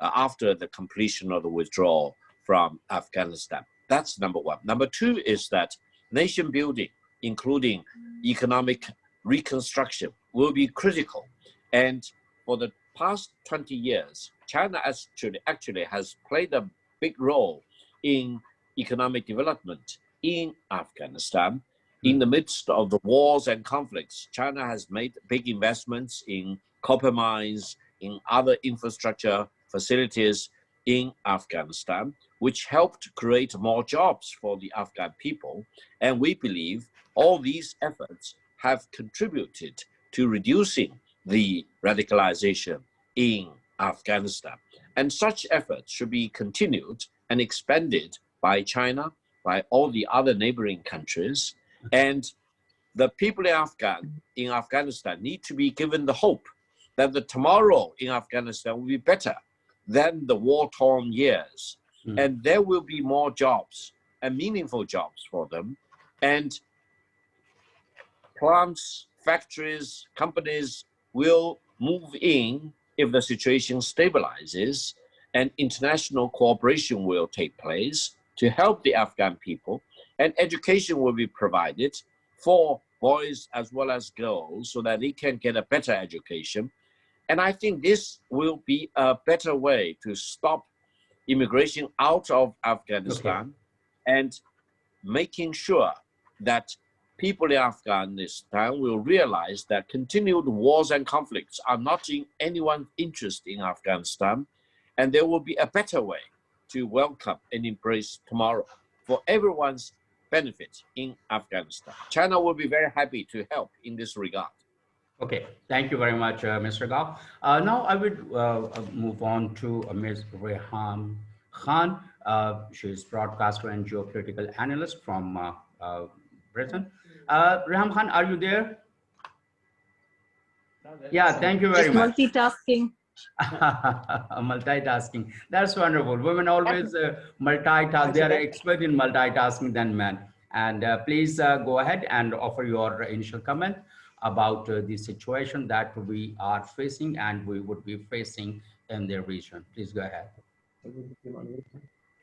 after the completion of the withdrawal from Afghanistan. That's number one. Number two is that nation building, including economic reconstruction, will be critical. And for the past 20 years, China actually has played a big role in economic development in Afghanistan. In the midst of the wars and conflicts, China has made big investments in copper mines, in other infrastructure facilities in Afghanistan, which helped create more jobs for the Afghan people. And we believe all these efforts have contributed to reducing the radicalization in Afghanistan. And such efforts should be continued and expanded by China, by all the other neighboring countries. And the people in Afghanistan need to be given the hope that the tomorrow in Afghanistan will be better than the war-torn years. And there will be more jobs and meaningful jobs for them. And plants, factories, companies will move in if the situation stabilizes, and international cooperation will take place to help the Afghan people, and education will be provided for boys as well as girls so that they can get a better education. And I think this will be a better way to stop immigration out of Afghanistan, and making sure that people in Afghanistan will realize that continued wars and conflicts are not in anyone's interest in Afghanistan, and there will be a better way to welcome and embrace tomorrow for everyone's benefit in Afghanistan. China will be very happy to help in this regard. Okay, thank you very much, Mr. Gao. Now I would move on to Ms. Rehan Khan. She is broadcaster and geopolitical analyst from Britain. Rehan Khan, are you there? Yeah, thank you very much. Multitasking. Multitasking. That's wonderful. Women always multitask. They are expert in multitasking than men. And please go ahead and offer your initial comment about the situation that we are facing and we would be facing in the region. Please go ahead.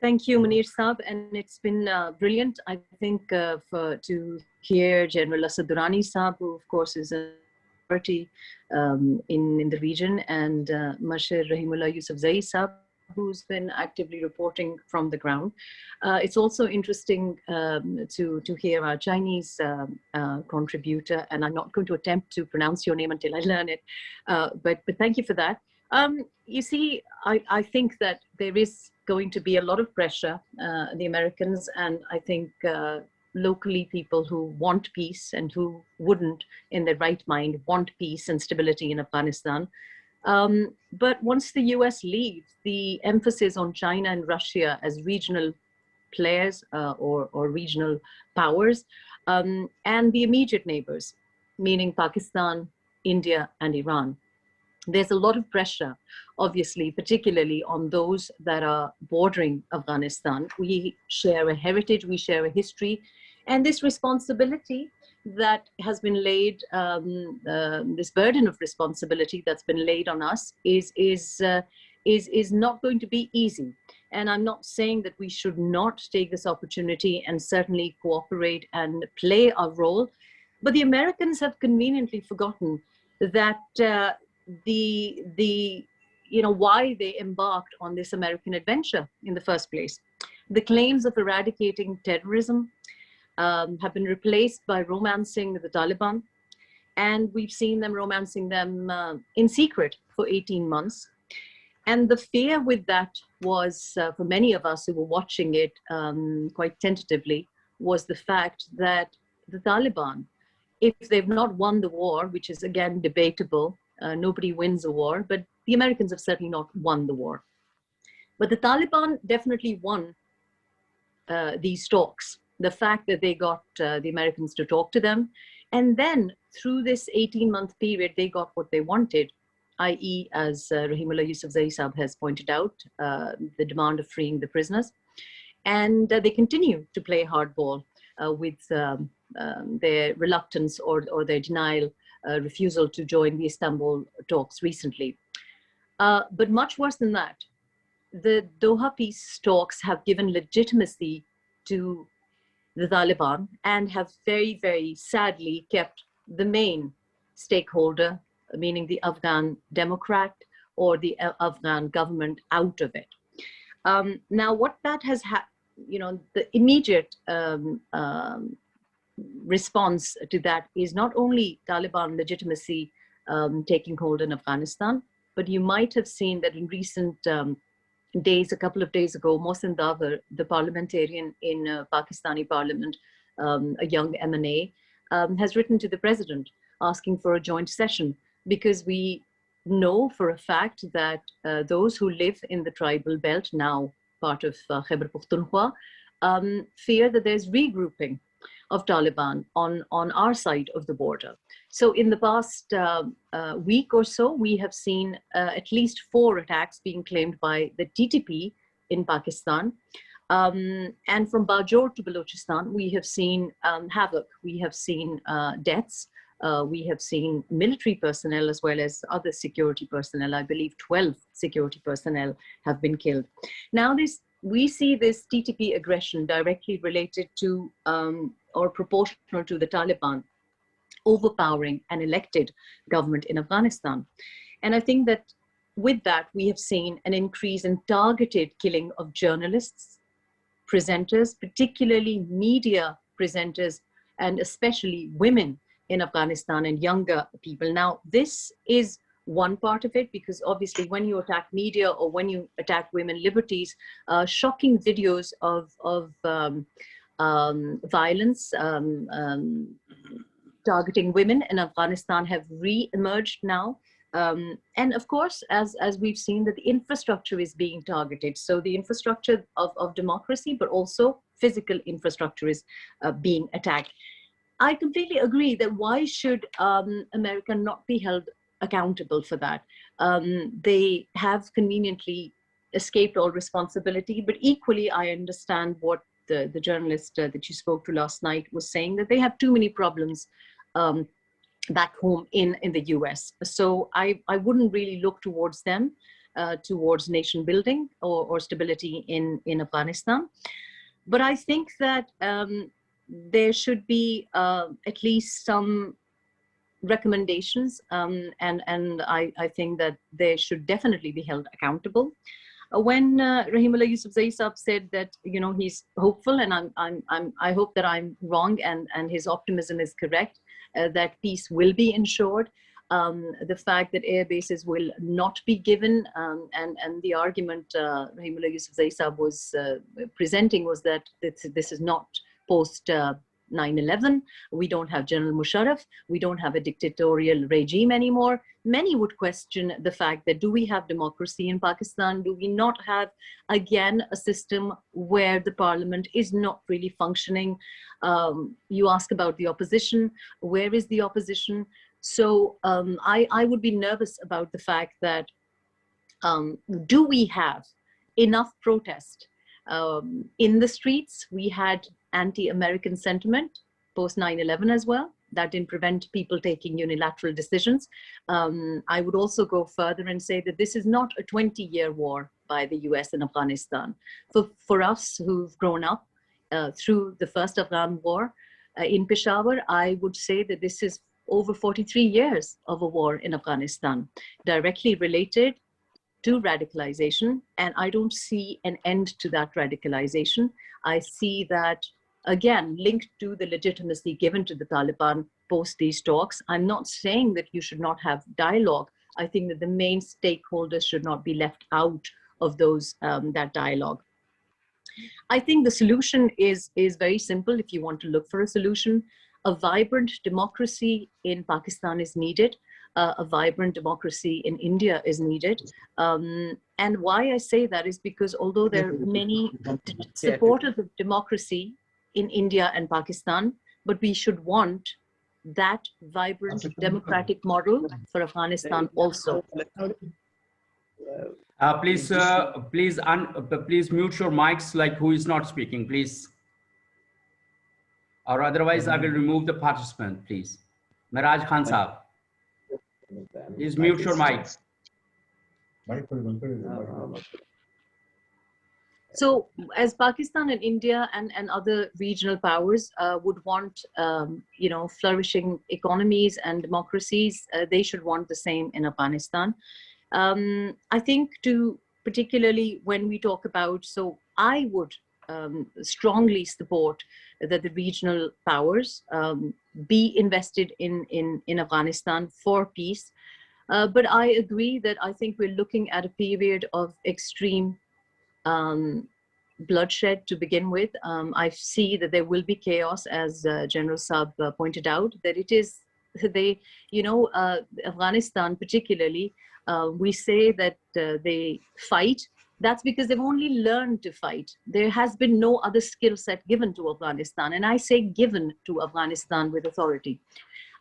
Thank you, Munir Saab, and it's been brilliant, I think, to hear General Asad Durrani Saab, who of course is a party in the region, and Marshal Rahimullah Yousafzai Saab, who's been actively reporting from the ground. It's also interesting to hear our Chinese contributor, and I'm not going to attempt to pronounce your name until I learn it, but thank you for that. You see, I think that there is going to be a lot of pressure, the Americans, and I think locally people who want peace and who wouldn't in their right mind want peace and stability in Afghanistan. But once the US leaves, the emphasis on China and Russia as regional players or regional powers, and the immediate neighbors, meaning Pakistan, India, and Iran. There's a lot of pressure, obviously, particularly on those that are bordering Afghanistan. We share a heritage, we share a history, and this responsibility that has been laid, this burden of responsibility that's been laid on us is not going to be easy. And I'm not saying that we should not take this opportunity and certainly cooperate and play our role, but the Americans have conveniently forgotten that why they embarked on this American adventure in the first place. The claims of eradicating terrorism have been replaced by romancing the Taliban, and we've seen them romancing them in secret for 18 months. And the fear with that was, for many of us who were watching it quite tentatively, was the fact that the Taliban, if they've not won the war, which is again debatable, nobody wins a war, but the Americans have certainly not won the war. But the Taliban definitely won these talks. The fact that they got the Americans to talk to them, and then through this 18-month period, they got what they wanted, i.e., as Rahimullah Yousafzai Saab has pointed out, the demand of freeing the prisoners. And they continue to play hardball with their reluctance or their denial, refusal to join the Istanbul talks recently. But much worse than that, the Doha peace talks have given legitimacy to the Taliban and have very, very sadly kept the main stakeholder, meaning the Afghan Democrat or the Afghan government, out of it. Now, what that has had, the immediate response to that is not only Taliban legitimacy taking hold in Afghanistan, but you might have seen that in recent days, a couple of days ago, Mohsin Davar, the parliamentarian in Pakistani parliament, a young MNA, has written to the president asking for a joint session, because we know for a fact that those who live in the tribal belt, now part of Khyber Pakhtunkhwa, fear that there's regrouping of Taliban on our side of the border. So in the past week or so, we have seen at least 4 attacks being claimed by the TTP in Pakistan. And from Bajor to Balochistan, we have seen havoc, we have seen deaths, we have seen military personnel as well as other security personnel. I believe 12 security personnel have been killed. Now we see this TTP aggression directly related to or proportional to the Taliban overpowering an elected government in Afghanistan. And I think that with that, we have seen an increase in targeted killing of journalists, presenters, particularly media presenters, and especially women in Afghanistan and younger people. Now, this is one part of it, because obviously when you attack media or when you attack women's liberties, shocking videos of violence targeting women in Afghanistan have re-emerged now. And of course, as we've seen, that the infrastructure is being targeted. So the infrastructure of democracy, but also physical infrastructure is being attacked. I completely agree that why should America not be held accountable for that? They have conveniently escaped all responsibility, but equally I understand what the journalist that you spoke to last night was saying, that they have too many problems back home in the US. So I wouldn't really look towards them, towards nation building or stability in Afghanistan. But I think that there should be at least some recommendations, and I think that they should definitely be held accountable. When Rahimullah Yousafzai Saab said that he's hopeful, and I hope that I'm wrong, and his optimism is correct, that peace will be ensured. The fact that air bases will not be given, and the argument Rahimullah Yousafzai Saab was presenting was that this is not post 9/11. We don't have General Musharraf. We don't have a dictatorial regime anymore. Many would question the fact that, do we have democracy in Pakistan? Do we not have, again, a system where the parliament is not really functioning? You ask about the opposition. Where is the opposition? So I would be nervous about the fact that, do we have enough protest in the streets? We had anti-American sentiment post 9/11 as well. That didn't prevent people taking unilateral decisions. I would also go further and say that this is not a 20-year war by the US in Afghanistan. For us who've grown up through the first Afghan war in Peshawar, I would say that this is over 43 years of a war in Afghanistan, directly related to radicalization. And I don't see an end to that radicalization. I see that, again, linked to the legitimacy given to the Taliban post these talks. I'm not saying that you should not have dialogue. I think that the main stakeholders should not be left out of those that dialogue. I think the solution is very simple. If you want to look for a solution, a vibrant democracy in Pakistan is needed. A vibrant democracy in India is needed. And why I say that is because although there are many supporters of democracy in India and Pakistan, but we should want that vibrant democratic model for Afghanistan also. Please mute your mics, like who is not speaking, please. Or otherwise I will remove the participant, please. Miraj Khan Saab, please mute your mic. So as Pakistan and India and other regional powers would want, flourishing economies and democracies, they should want the same in Afghanistan. I think particularly when we talk about, so I would strongly support that the regional powers be invested in Afghanistan for peace. But I agree that I think we're looking at a period of extreme bloodshed to begin with. I see that there will be chaos, as General Saab pointed out, that it is, Afghanistan particularly, we say that they fight. That's because they've only learned to fight. There has been no other skill set given to Afghanistan. And I say given to Afghanistan with authority.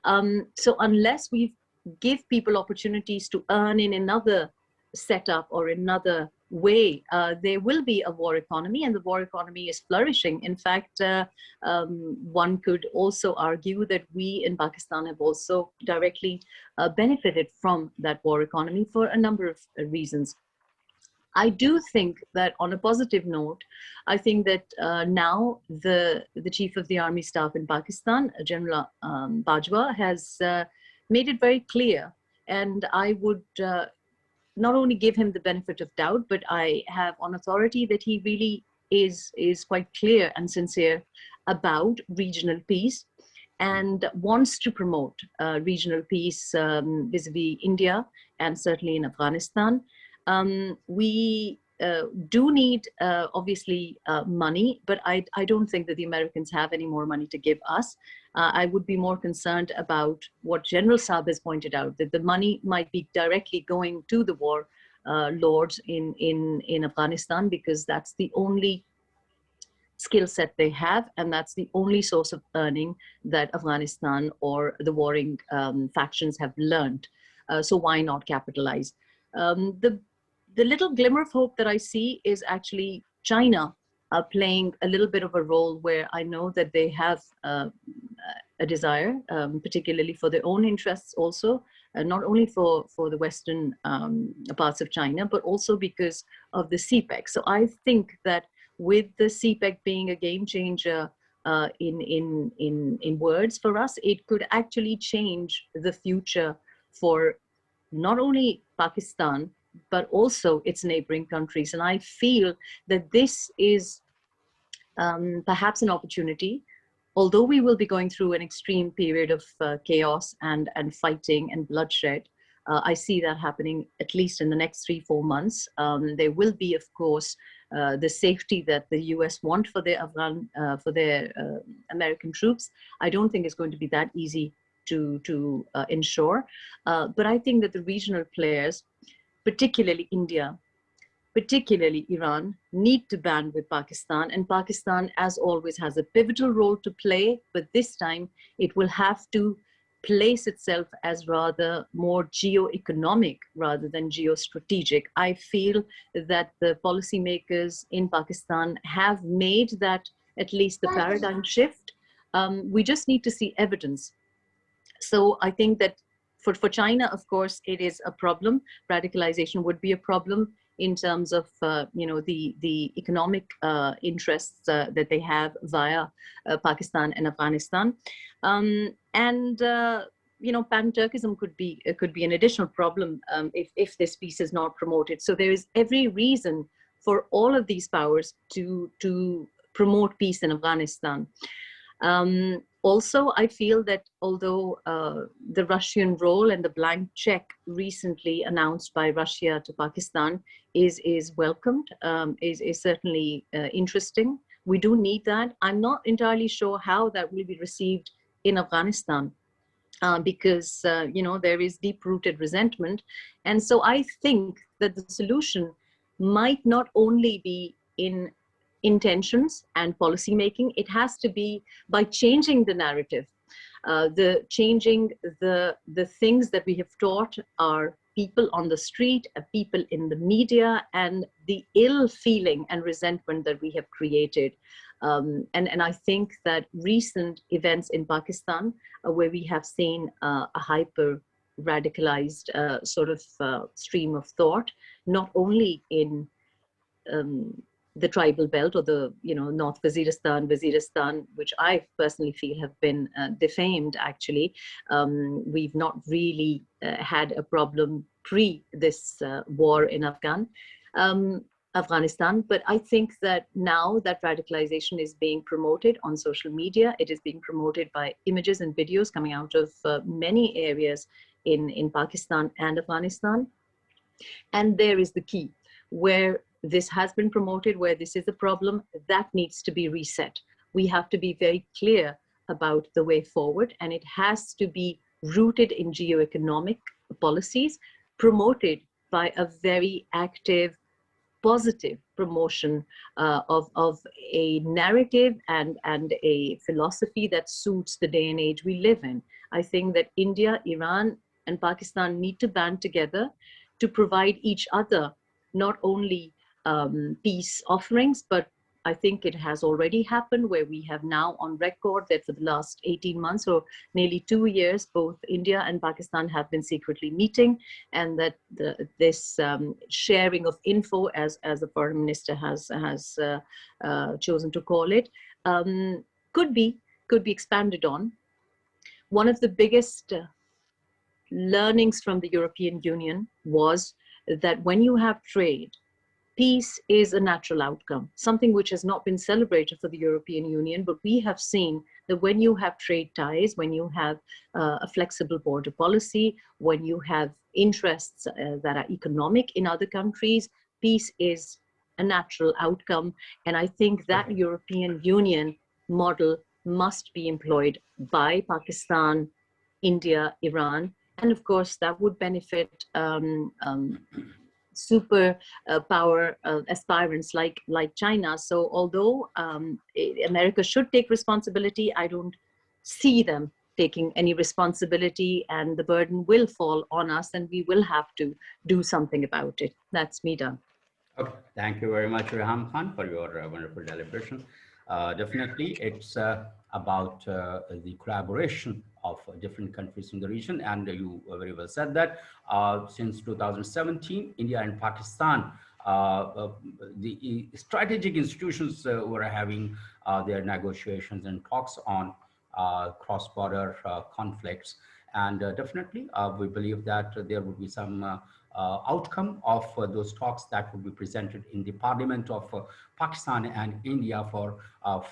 So unless we give people opportunities to earn in another setup or another way, there will be a war economy, and the war economy is flourishing. In fact, one could also argue that we in Pakistan have also directly benefited from that war economy for a number of reasons. I do think that on a positive note, I think that now the Chief of the Army Staff in Pakistan, General Bajwa, has made it very clear, and I would not only give him the benefit of doubt, but I have on authority that he really is quite clear and sincere about regional peace and wants to promote regional peace vis-a-vis India and certainly in Afghanistan. We do need, obviously, money, but I don't think that the Americans have any more money to give us. I would be more concerned about what General Saab has pointed out, that the money might be directly going to the war lords in Afghanistan, because that's the only skill set they have, and that's the only source of earning that Afghanistan or the warring factions have learned. So why not capitalize? The little glimmer of hope that I see is actually China playing a little bit of a role, where I know that they have a desire, particularly for their own interests also, not only for the Western parts of China, but also because of the CPEC. So I think that with the CPEC being a game changer in words for us, it could actually change the future for not only Pakistan, but also its neighboring countries. And I feel that this is perhaps an opportunity, although we will be going through an extreme period of chaos and fighting and bloodshed. I see that happening at least in the next 3-4 months. There will be, of course, the safety that the US want for their American troops. I don't think it's going to be that easy to ensure. But I think that the regional players, particularly India, particularly Iran, need to band with Pakistan. And Pakistan, as always, has a pivotal role to play, but this time it will have to place itself as rather more geo-economic rather than geostrategic. I feel that the policymakers in Pakistan have made that, at least the paradigm shift. We just need to see evidence. So I think that for China, of course, it is a problem. Radicalization would be a problem. in terms of the economic interests that they have via Pakistan and Afghanistan, and pan-Turkism could be an additional problem if this peace is not promoted. So there is every reason for all of these powers to promote peace in Afghanistan. Also, I feel that although the Russian role and the blank check recently announced by Russia to Pakistan is welcomed, is certainly interesting. We do need that. I'm not entirely sure how that will be received in Afghanistan because, there is deep-rooted resentment. And so I think that the solution might not only be in intentions and policy making, it has to be by changing the narrative, changing the things that we have taught our people on the street, people in the media, and the ill feeling and resentment that we have created. And I think that recent events in Pakistan, where we have seen a hyper radicalized stream of thought, not only in the tribal belt or the North Waziristan, which I personally feel have been defamed. Actually, we've not really had a problem pre this war in Afghanistan, but I think that now that radicalization is being promoted on social media, it is being promoted by images and videos coming out of many areas in Pakistan and Afghanistan. And there is the key where this has been promoted, where this is a problem, that needs to be reset. We have to be very clear about the way forward, and it has to be rooted in geo-economic policies, promoted by a very active, positive promotion of a narrative and a philosophy that suits the day and age we live in. I think that India, Iran, and Pakistan need to band together to provide each other not only peace offerings, but I think it has already happened where we have now on record that for the last 18 months or nearly 2 years, both India and Pakistan have been secretly meeting, and that this sharing of info, as the foreign minister has chosen to call it, could be expanded on. One of the biggest learnings from the European Union was that when you have trade, peace is a natural outcome, something which has not been celebrated for the European Union, but we have seen that when you have trade ties, when you have a flexible border policy, when you have interests that are economic in other countries, peace is a natural outcome. And I think that European Union model must be employed by Pakistan, India, Iran, and of course that would benefit super power aspirants like China. So although America should take responsibility, I don't see them taking any responsibility, and the burden will fall on us, and we will have to do something about it. That's me done. Okay, thank you very much, Raham Khan, for your wonderful deliberation. Definitely, it's about the collaboration of different countries in the region, and you very well said that since 2017, India and Pakistan, the strategic institutions were having their negotiations and talks on cross-border conflicts, and definitely we believe that there will be some outcome of those talks that will be presented in the Parliament of Pakistan and India for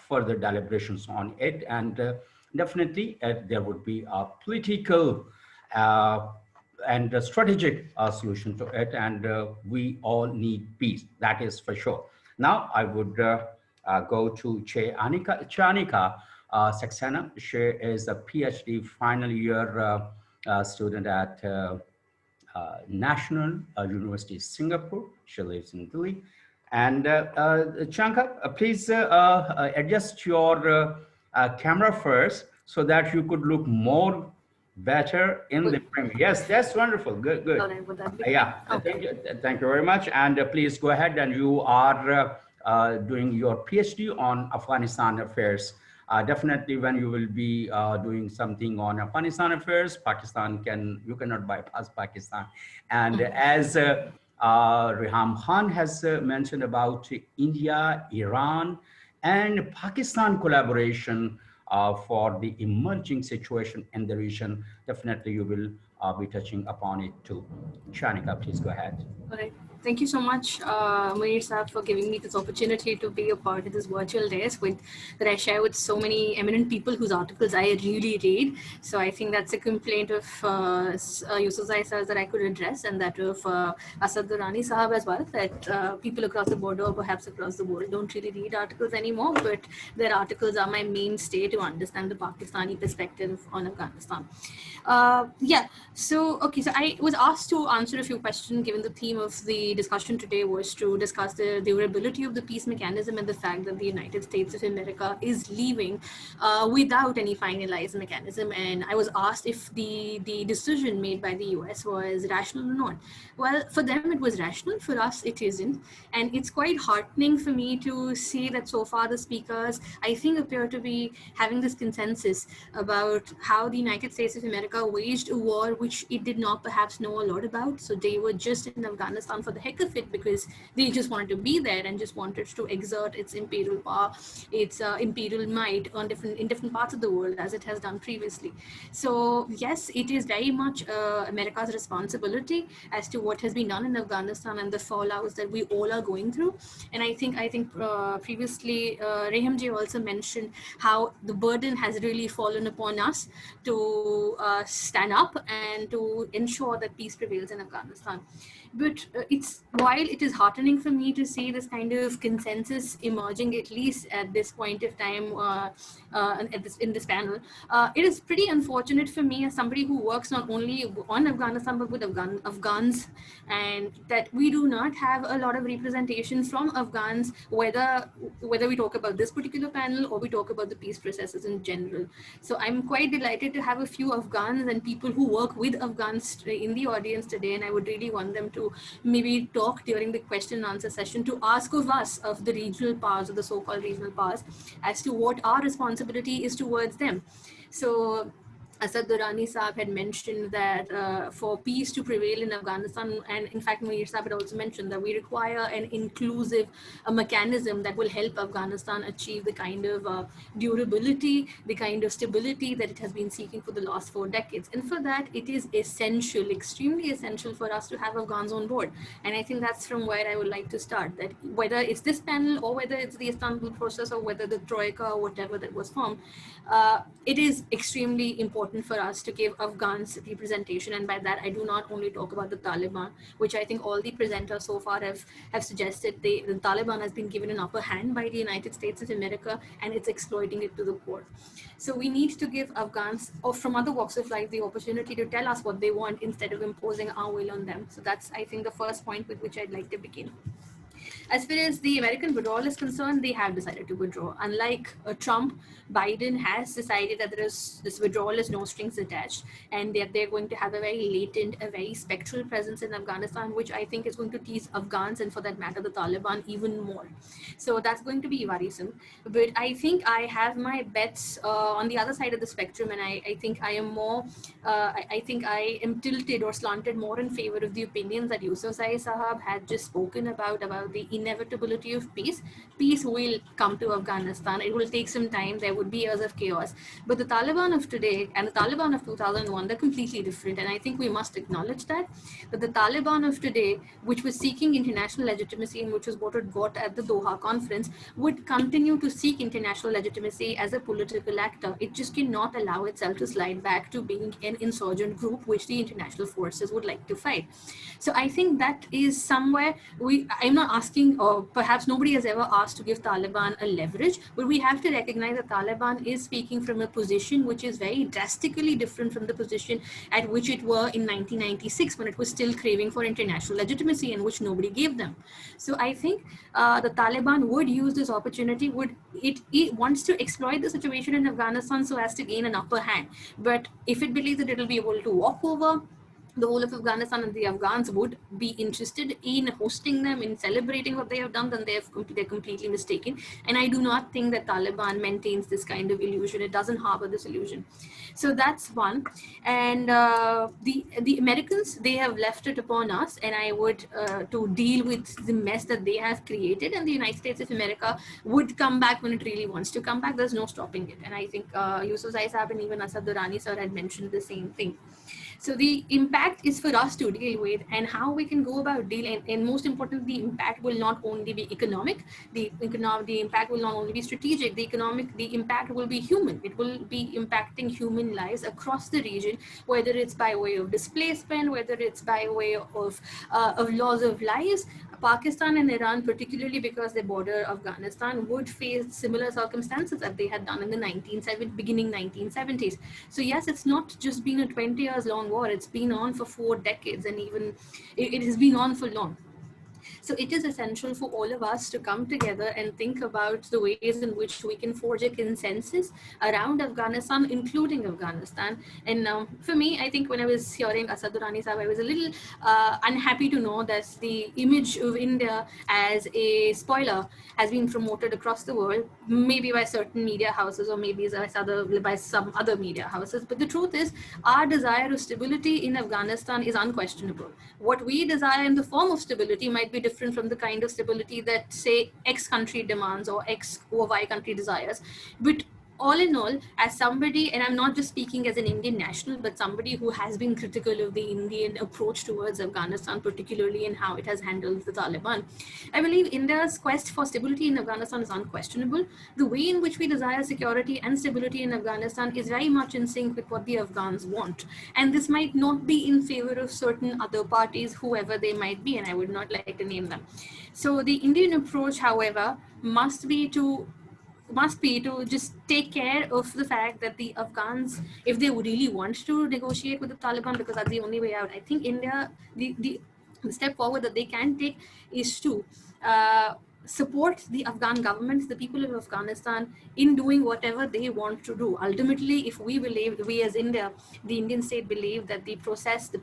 further deliberations on it. And definitely there would be a political and a strategic solution to it. And we all need peace, that is for sure. Now I would go to Che Anika Saxena. She is a PhD final year student at National University Singapore. She lives in Delhi. And Chanka, please adjust your camera first so that you could look more better in the frame. Yes, that's wonderful. Good, good. Yeah, okay. Thank you very much. And please go ahead, and you are doing your PhD on Afghanistan affairs. Definitely when you will be doing something on Afghanistan affairs, you cannot bypass Pakistan. And as Reham Khan has mentioned about India, Iran, and Pakistan collaboration for the emerging situation in the region. Definitely, you will be touching upon it too. Shanika, please go ahead. All right. Thank you so much, Munir Saab, for giving me this opportunity to be a part of this virtual desk that I share with so many eminent people whose articles I really read. So I think that's a complaint of Yusufzai Sir that I could address, and that of Asad Durrani Sahab as well, that people across the border or perhaps across the world don't really read articles anymore, but their articles are my mainstay to understand the Pakistani perspective on Afghanistan. Yeah, so I was asked to answer a few questions given the theme of the discussion today was to discuss the durability of the peace mechanism and the fact that the United States of America is leaving without any finalized mechanism. And I was asked if the decision made by the US was rational or not. Well, for them it was rational, for us it isn't. And it's quite heartening for me to see that so far the speakers, I think, appear to be having this consensus about how the United States of America waged a war which it did not perhaps know a lot about. So they were just in Afghanistan for the heck of it because they just wanted to be there and just wanted to exert its imperial power, its imperial might in different parts of the world as it has done previously. So yes, it is very much America's responsibility as to what has been done in Afghanistan and the fallouts that we all are going through. And I think previously Reham ji also mentioned how the burden has really fallen upon us to stand up and to ensure that peace prevails in Afghanistan. But while it is heartening for me to see this kind of consensus emerging, at least at this point of time in this panel, it is pretty unfortunate for me as somebody who works not only on Afghanistan but with Afghans, and that we do not have a lot of representation from Afghans, whether we talk about this particular panel or we talk about the peace processes in general. So I'm quite delighted to have a few Afghans and people who work with Afghans in the audience today, and I would really want them to maybe talk during the question and answer session to ask of us, of the regional powers or the so-called regional powers, as to what our responsibility is towards them. So Asad Durrani Saab had mentioned that for peace to prevail in Afghanistan, and in fact Munir Saab had also mentioned that we require an inclusive mechanism that will help Afghanistan achieve the kind of durability, the kind of stability that it has been seeking for the last 4 decades. And for that, it is essential, extremely essential for us to have Afghans on board. And I think that's from where I would like to start, that whether it's this panel or whether it's the Istanbul process or whether the Troika or whatever that was formed, it is extremely important for us to give Afghans representation. And by that, I do not only talk about the Taliban, which I think all the presenters so far have suggested. The Taliban has been given an upper hand by the United States of America, and it's exploiting it to the core. So we need to give Afghans or from other walks of life the opportunity to tell us what they want instead of imposing our will on them. So that's, I think, the first point with which I'd like to begin. As far as the American withdrawal is concerned, they have decided to withdraw. Unlike Trump, Biden has decided that this withdrawal is no strings attached, and that they're going to have a very latent, a very spectral presence in Afghanistan, which I think is going to tease Afghans and, for that matter, the Taliban even more. So that's going to be worrisome. But I think I have my bets on the other side of the spectrum, and I think I am more, I think I am tilted or slanted more in favor of the opinions that Yusufzai Sahab had just spoken about the inevitability of peace. Peace will come to Afghanistan. It will take some time. There would be years of chaos. But the Taliban of today and the Taliban of 2001, they're completely different. And I think we must acknowledge that the Taliban of today, which was seeking international legitimacy and which was what it got at the Doha conference, would continue to seek international legitimacy as a political actor. It just cannot allow itself to slide back to being an insurgent group, which the international forces would like to fight. So I think that is somewhere I'm not asking, or perhaps nobody has ever asked to give Taliban a leverage, but we have to recognize that Taliban is speaking from a position which is very drastically different from the position at which it were in 1996, when it was still craving for international legitimacy and which nobody gave them. So I think the Taliban would use this opportunity, it wants to exploit the situation in Afghanistan so as to gain an upper hand. But if it believes that it will be able to walk over the whole of Afghanistan and the Afghans would be interested in hosting them, in celebrating what they have done, then they're completely mistaken. And I do not think that Taliban maintains this kind of illusion. It doesn't harbor this illusion. So that's one. And the Americans, they have left it upon us, and I would to deal with the mess that they have created. And the United States of America would come back when it really wants to come back. There's no stopping it. And I think Yusuf Zai Saab and even Asad Durrani sir had mentioned the same thing. So the impact is for us to deal with, and how we can go about dealing. And most importantly, the impact will not only be economic. The impact will not only be strategic. The impact will be human. It will be impacting human lives across the region, whether it's by way of displacement, whether it's by way of loss of lives. Pakistan and Iran, particularly because they border Afghanistan, would face similar circumstances that they had done in the beginning 1970s. So yes, it's not just been a 20 years long war. It's been on for 4 decades, and even it has been on for long. So it is essential for all of us to come together and think about the ways in which we can forge a consensus around Afghanistan, including Afghanistan. And for me, I think when I was hearing Asad Durrani Sahab, I was a little unhappy to know that the image of India as a spoiler has been promoted across the world, maybe by certain media houses or maybe by some other media houses. But the truth is, our desire of stability in Afghanistan is unquestionable. What we desire in the form of stability might be different from the kind of stability that, say, X country demands or X or Y country desires. But all in all, as somebody, and I'm not just speaking as an Indian national, but somebody who has been critical of the Indian approach towards Afghanistan, particularly in how it has handled the Taliban, I believe India's quest for stability in Afghanistan is unquestionable. The way in which we desire security and stability in Afghanistan is very much in sync with what the Afghans want. And this might not be in favor of certain other parties, whoever they might be, and I would not like to name them. So the Indian approach, however, must be to just take care of the fact that the Afghans, if they really want to negotiate with the Taliban, because that's the only way out, I think India, the step forward that they can take is to support the Afghan government, the people of Afghanistan, in doing whatever they want to do. Ultimately, if we as India, the Indian state believe that the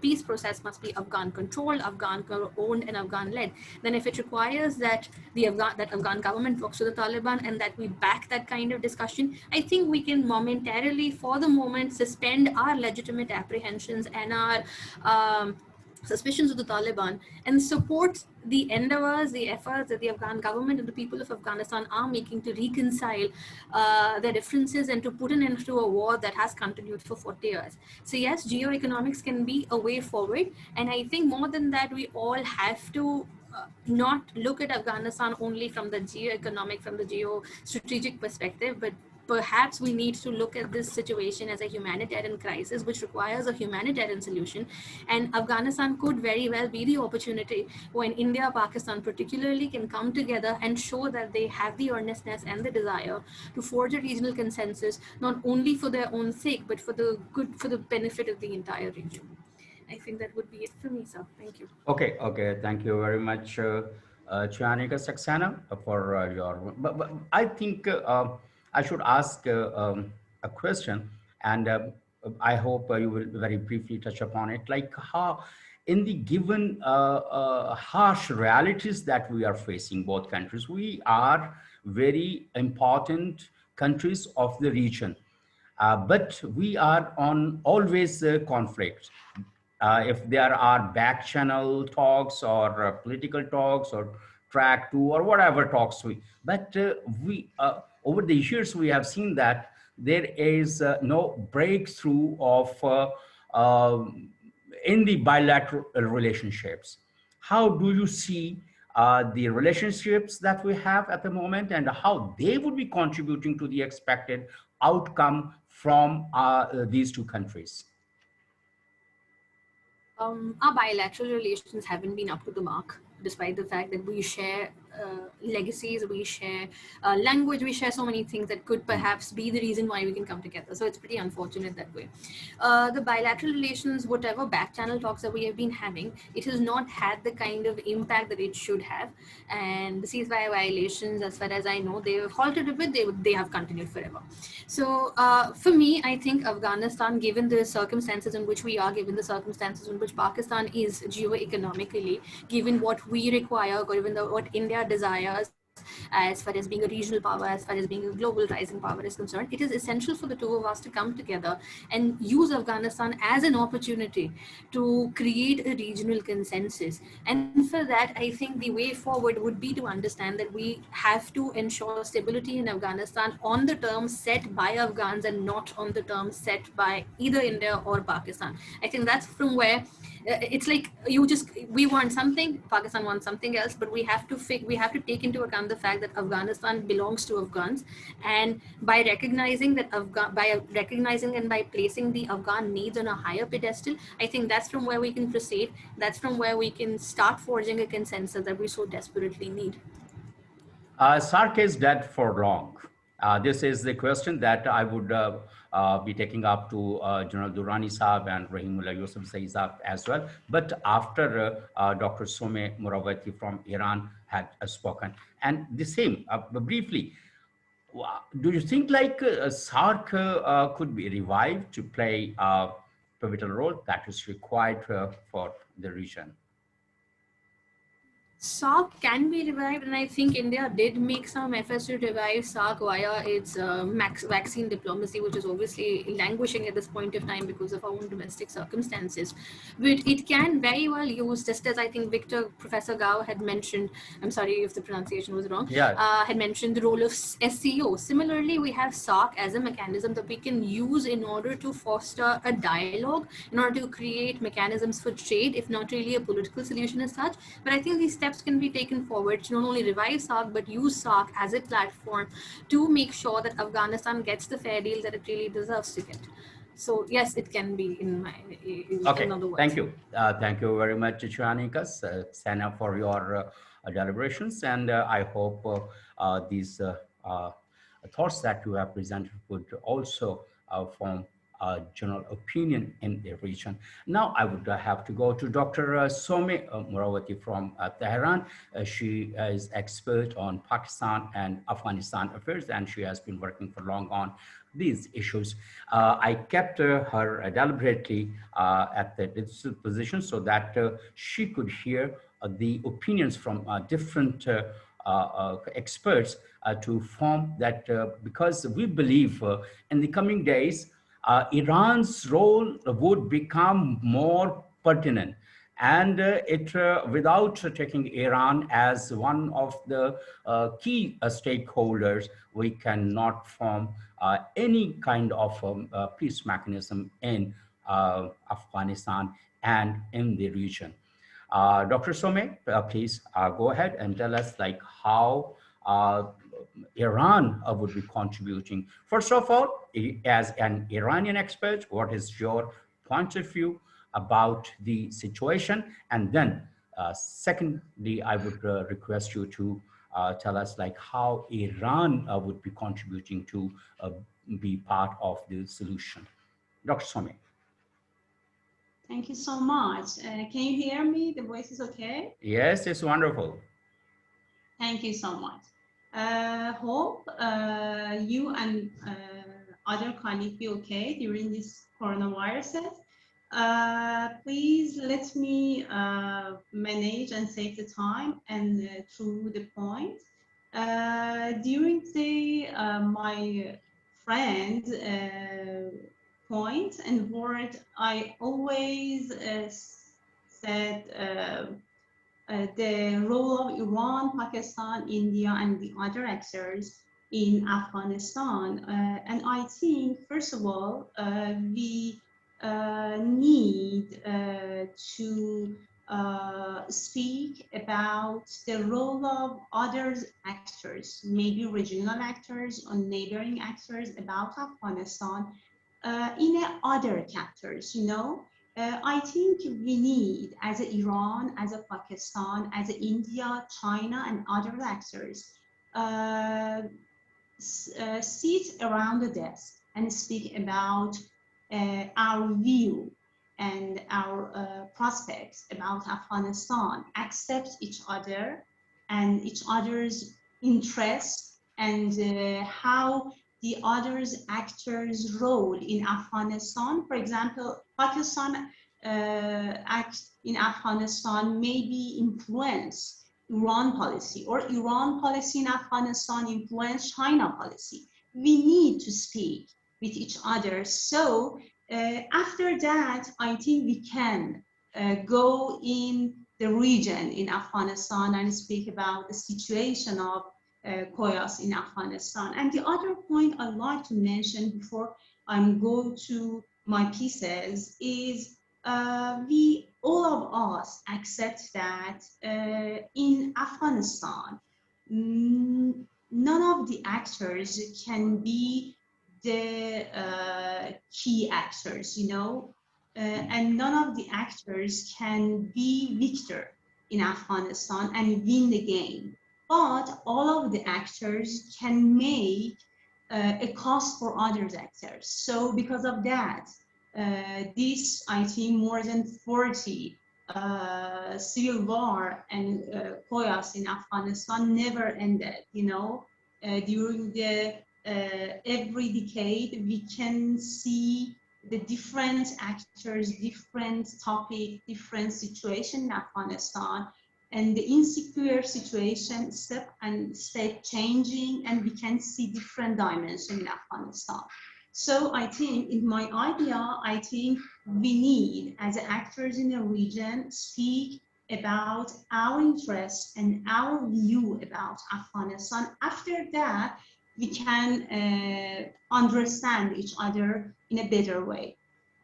peace process must be Afghan controlled, Afghan owned, and Afghan led, then if it requires that that Afghan government works with the Taliban and that we back that kind of discussion, I think we can momentarily, for the moment, suspend our legitimate apprehensions and our suspicions of the Taliban and support the endeavors, the efforts that the Afghan government and the people of Afghanistan are making to reconcile their differences and to put an end to a war that has continued for 40 years. So yes, geoeconomics can be a way forward. And I think more than that, we all have to not look at Afghanistan only from the geoeconomic, from the geostrategic perspective, but perhaps we need to look at this situation as a humanitarian crisis, which requires a humanitarian solution. And Afghanistan could very well be the opportunity when India, Pakistan particularly, can come together and show that they have the earnestness and the desire to forge a regional consensus, not only for their own sake, but for the benefit of the entire region. I think that would be it for me, sir. Thank you. Okay. Thank you very much, Chianika Saxena, for your. But I think I should ask a question, and I hope you will very briefly touch upon it. Like how, in the given harsh realities that we are facing, both countries, we are very important countries of the region. But we are on always conflict. If there are back channel talks or political talks or track two or whatever talks but we over the years we have seen that there is no breakthrough of in the bilateral relationships. How do you see the relationships that we have at the moment and how they would be contributing to the expected outcome from these two countries? Our bilateral relations haven't been up to the mark, despite the fact that we share legacies, we share language, we share so many things that could perhaps be the reason why we can come together. So it's pretty unfortunate that way. The bilateral relations, whatever back channel talks that we have been having, it has not had the kind of impact that it should have. And the ceasefire violations, as far as I know, they have halted a bit, they have continued forever. So for me, I think Afghanistan, given the circumstances in which we are, given the circumstances in which Pakistan is geo-economically, given what we require, given what India desires, as far as being a regional power, as far as being a global rising power is concerned, it is essential for the two of us to come together and use Afghanistan as an opportunity to create a regional consensus. And for that, I think the way forward would be to understand that we have to ensure stability in Afghanistan on the terms set by Afghans and not on the terms set by either India or Pakistan. I think that's from where it's like we want something, Pakistan wants something else, but we have to take into account the fact that Afghanistan belongs to Afghans, and by recognizing that and by placing the Afghan needs on a higher pedestal, I think that's from where we can proceed. That's from where we can start forging a consensus that we so desperately need. SARC is dead for long. This is the question that I would be taking up to General Durrani Saab and Rahimullah Yusuf Saeed as well. But after Dr. Some Morawati from Iran had spoken, and the same, briefly, do you think like SARC could be revived to play a pivotal role that is required for the region? SARC can be revived, and I think India did make some efforts to revive SARC via its vaccine diplomacy, which is obviously languishing at this point of time because of our own domestic circumstances. But it can very well use, just as I think Professor Gao had mentioned, I'm sorry if the pronunciation was wrong, had mentioned the role of SCO. Similarly, we have SARC as a mechanism that we can use in order to foster a dialogue, in order to create mechanisms for trade, if not really a political solution as such. But I think these steps can be taken forward to not only revive SARC, but use SARC as a platform to make sure that Afghanistan gets the fair deal that it really deserves to get. So yes, it can be in other words. Thank you. Thank you very much, Chanikas, Sana, for your deliberations. And I hope these thoughts that you have presented would also form general opinion in the region. Now I would have to go to Dr. Some Morawati from Tehran. She is expert on Pakistan and Afghanistan affairs, and she has been working for long on these issues. I kept her deliberately at the digital position so that she could hear the opinions from different experts to form that, because we believe in the coming days, Iran's role would become more pertinent, and without taking Iran as one of the key stakeholders, we cannot form any kind of peace mechanism in Afghanistan and in the region. Dr. Some, please go ahead and tell us like how Iran would be contributing. First of all, as an Iranian expert, what is your point of view about the situation? And then secondly, I would request you to tell us like how Iran would be contributing to be part of the solution. Dr. Some. Thank you so much. Can you hear me? The voice is okay? Yes, it's wonderful. Thank you so much. Hope you and other colleagues be okay during this coronavirus. Please let me manage and save the time and to the point. During the my friend point and word, I always said the role of Iran, Pakistan, India, and the other actors in Afghanistan. And I think, first of all, we need to speak about the role of other actors, maybe regional actors or neighboring actors about Afghanistan in other chapters, you know. I think we need, as a Iran, as a Pakistan, as a India, China, and other actors, sit around the desk and speak about our view and our prospects about Afghanistan, accept each other and each other's interests, and how the others actors' role in Afghanistan. For example, Pakistan act in Afghanistan may be influenced Iran policy, or Iran policy in Afghanistan influence China policy. We need to speak with each other. So after that, I think we can go in the region in Afghanistan and speak about the situation of chaos in Afghanistan. And the other point I'd like to mention before I go to my pieces is all of us accept that in Afghanistan, none of the actors can be the key actors, you know, and none of the actors can be victor in Afghanistan and win the game. But all of the actors can make a cost for other actors. So because of that, this, I think, more than 40 civil war and chaos in Afghanistan never ended. You know, during the every decade, we can see the different actors, different topic, different situation in Afghanistan, and the insecure situation step changing, and we can see different dimensions in Afghanistan. So I think, in my idea, I think we need, as actors in the region, speak about our interests and our view about Afghanistan. After that, we can understand each other in a better way.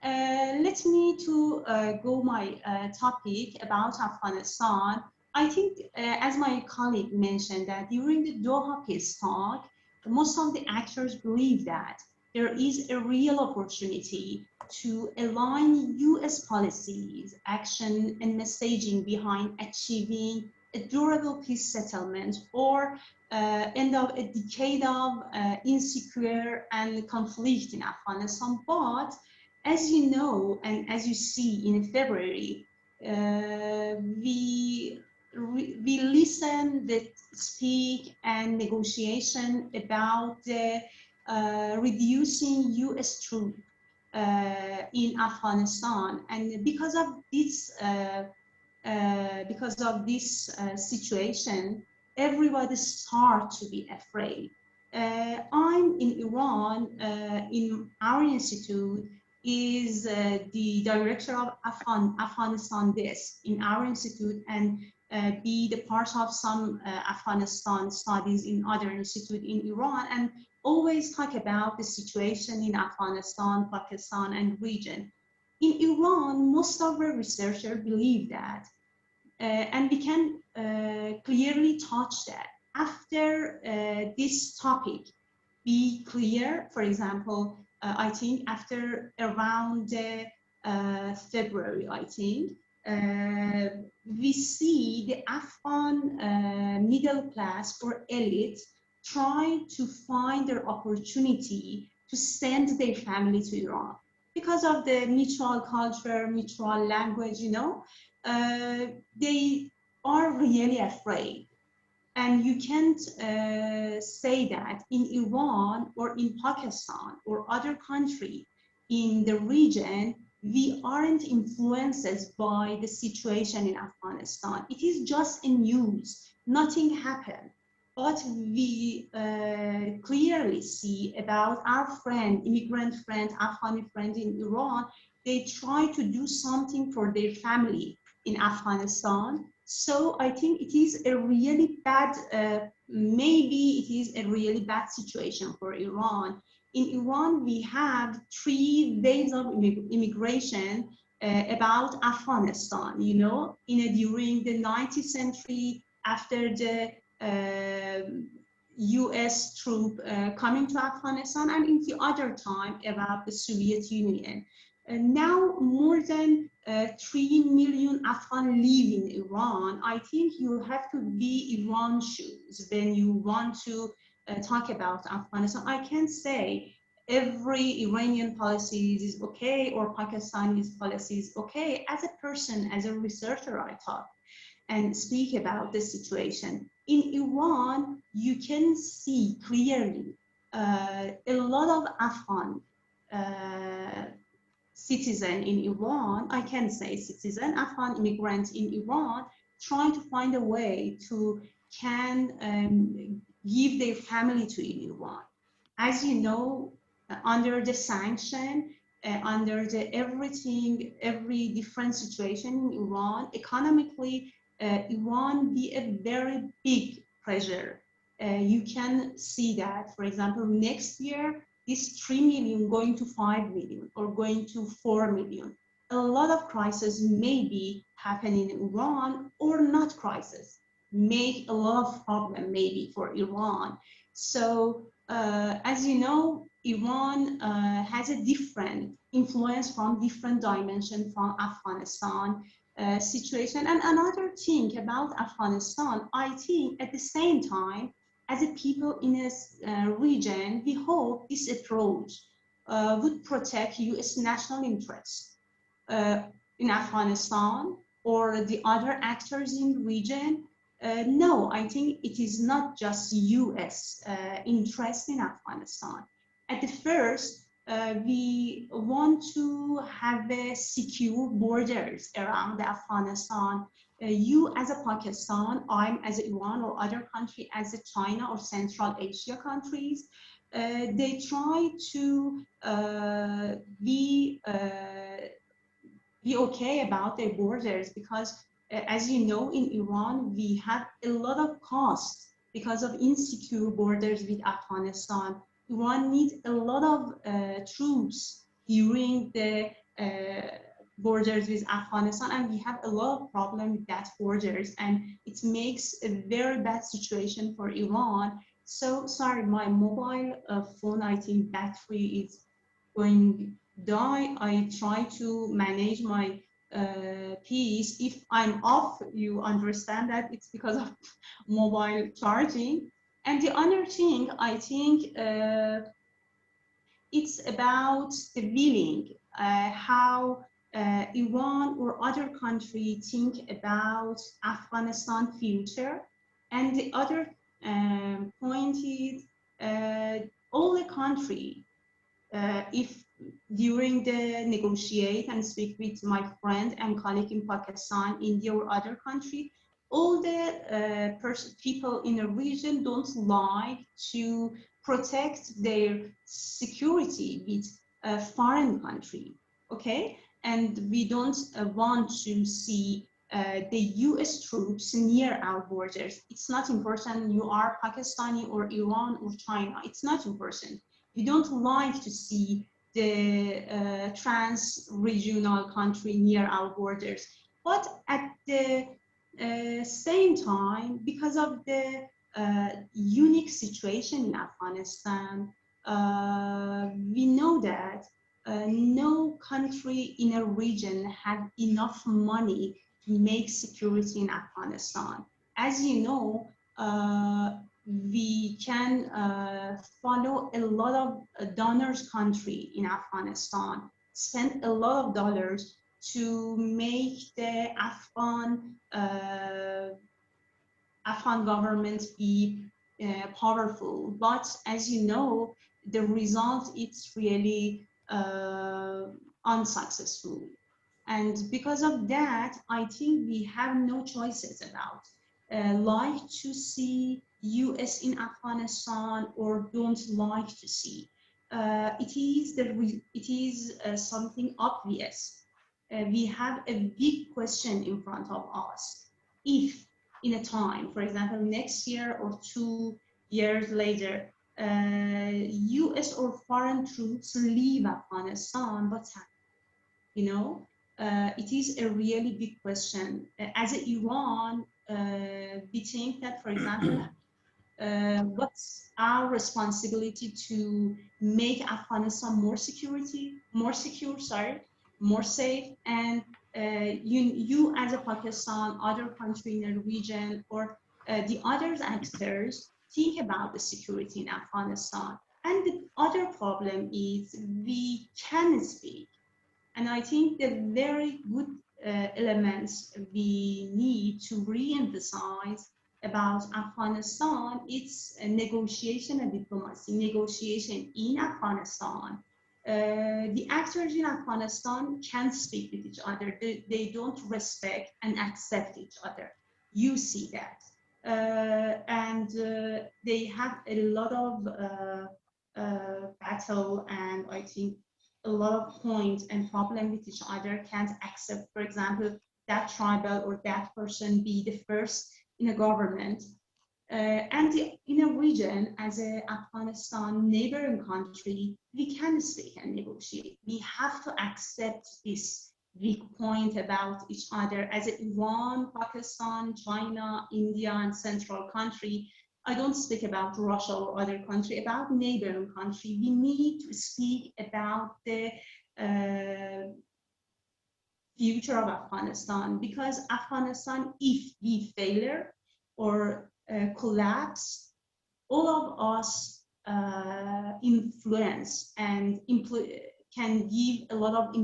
Let me to go my topic about Afghanistan. I think, as my colleague mentioned, that during the Doha peace talk, most of the actors believe that there is a real opportunity to align US policies, action, and messaging behind achieving a durable peace settlement, or end of a decade of insecure and conflict in Afghanistan. But as you know, and as you see in February, we listen, that speak, and negotiation about the reducing US troops in Afghanistan. And because of this situation, everybody starts to be afraid. I'm in Iran, in our institute, is the director of Afghanistan desk in our institute, and be the part of some Afghanistan studies in other institute in Iran, and always talk about the situation in Afghanistan, Pakistan, and region. In Iran, most of our researchers believe that, and we can clearly touch that. After this topic be clear, for example, I think after around February, I think, we see the Afghan middle class or elite try to find their opportunity to send their family to Iran because of the mutual culture, mutual language, you know. They are really afraid. And you can't say that in Iran or in Pakistan or other country in the region, we aren't influenced by the situation in Afghanistan. It is just in news, nothing happened. But we clearly see about our friend, immigrant friend, Afghani friend in Iran, they try to do something for their family in Afghanistan. So I think it is a really bad, maybe it is a really bad situation for Iran. In Iran, we have 3 waves of immigration about Afghanistan, you know, during the 19th century, after the US troop coming to Afghanistan, and in the other time about the Soviet Union. Now more than 3 million Afghan live in Iran. I think you have to be Iran shoes when you want to talk about Afghanistan. I can't say every Iranian policy is okay or Pakistani's policy is okay. As a person, as a researcher, I talk and speak about the situation. In Iran, you can see clearly a lot of Afghan citizen in Iran, I can say citizen, Afghan immigrants in Iran, trying to find a way to give their family to in Iran. As you know, under the sanction, under the every different situation in Iran, economically, Iran be a very big pressure. You can see that, for example, next year, this 3 million going to 5 million or going to 4 million. A lot of crises may be happening in Iran or not crisis, make a lot of problem maybe for Iran. So as you know, Iran has a different influence from different dimension from Afghanistan situation. And another thing about Afghanistan, I think at the same time, as a people in this region, we hope this approach would protect U.S. national interests in Afghanistan or the other actors in the region. No, I think it is not just U.S. Interest in Afghanistan. At the first, we want to have secure borders around Afghanistan. You as a Pakistan, I'm as Iran or other country as a China or Central Asia countries, they try to be okay about their borders because as you know, in Iran, we have a lot of costs because of insecure borders with Afghanistan. Iran needs a lot of troops during the borders with Afghanistan, and we have a lot of problem with that borders, and it makes a very bad situation for Iran. So sorry, my mobile phone, I think battery is going die. I try to manage my piece. If I'm off, you understand that it's because of mobile charging. And the other thing, I think it's about the feeling, how Iran or other country think about Afghanistan future. And the other point is all the country, if during the negotiate and speak with my friend and colleague in Pakistan, India or other country, all the people in a region don't like to protect their security with a foreign country, okay? And we don't want to see the US troops near our borders. It's not important you are Pakistani or Iran or China, it's not important. We don't like to see the trans-regional country near our borders. But at the same time, because of the unique situation in Afghanistan, we know that no country in a region had enough money to make security in Afghanistan. As you know, we can follow a lot of donors country in Afghanistan, spend a lot of dollars to make the Afghan government be powerful. But as you know, the result is really unsuccessful. And because of that, I think we have no choices about like to see US in Afghanistan or don't like to see. It is something obvious. We have a big question in front of us. If in a time, for example, next year or 2 years later, US or foreign troops leave Afghanistan, what's happening? You know, it is a really big question. As Iran, we think that, for example, what's our responsibility to make Afghanistan more secure, sorry, more safe, and you as a Pakistan, other country in the region, or the other actors think about the security in Afghanistan. And the other problem is we can speak. And I think the very good elements we need to re-emphasize about Afghanistan, it's a negotiation and diplomacy. Negotiation in Afghanistan. The actors in Afghanistan can't speak with each other. They don't respect and accept each other. You see that. And they have a lot of battle, and I think a lot of points and problem with each other, can't accept, for example, that tribal or that person be the first in a government. And in a region, as a Afghanistan neighboring country, we can speak and negotiate. We have to accept this weak point about each other. As Iran, Pakistan, China, India, and central country, I don't speak about Russia or other country, about neighboring country. We need to speak about the future of Afghanistan, because Afghanistan, if we fail or collapse, all of us influence and can give a lot of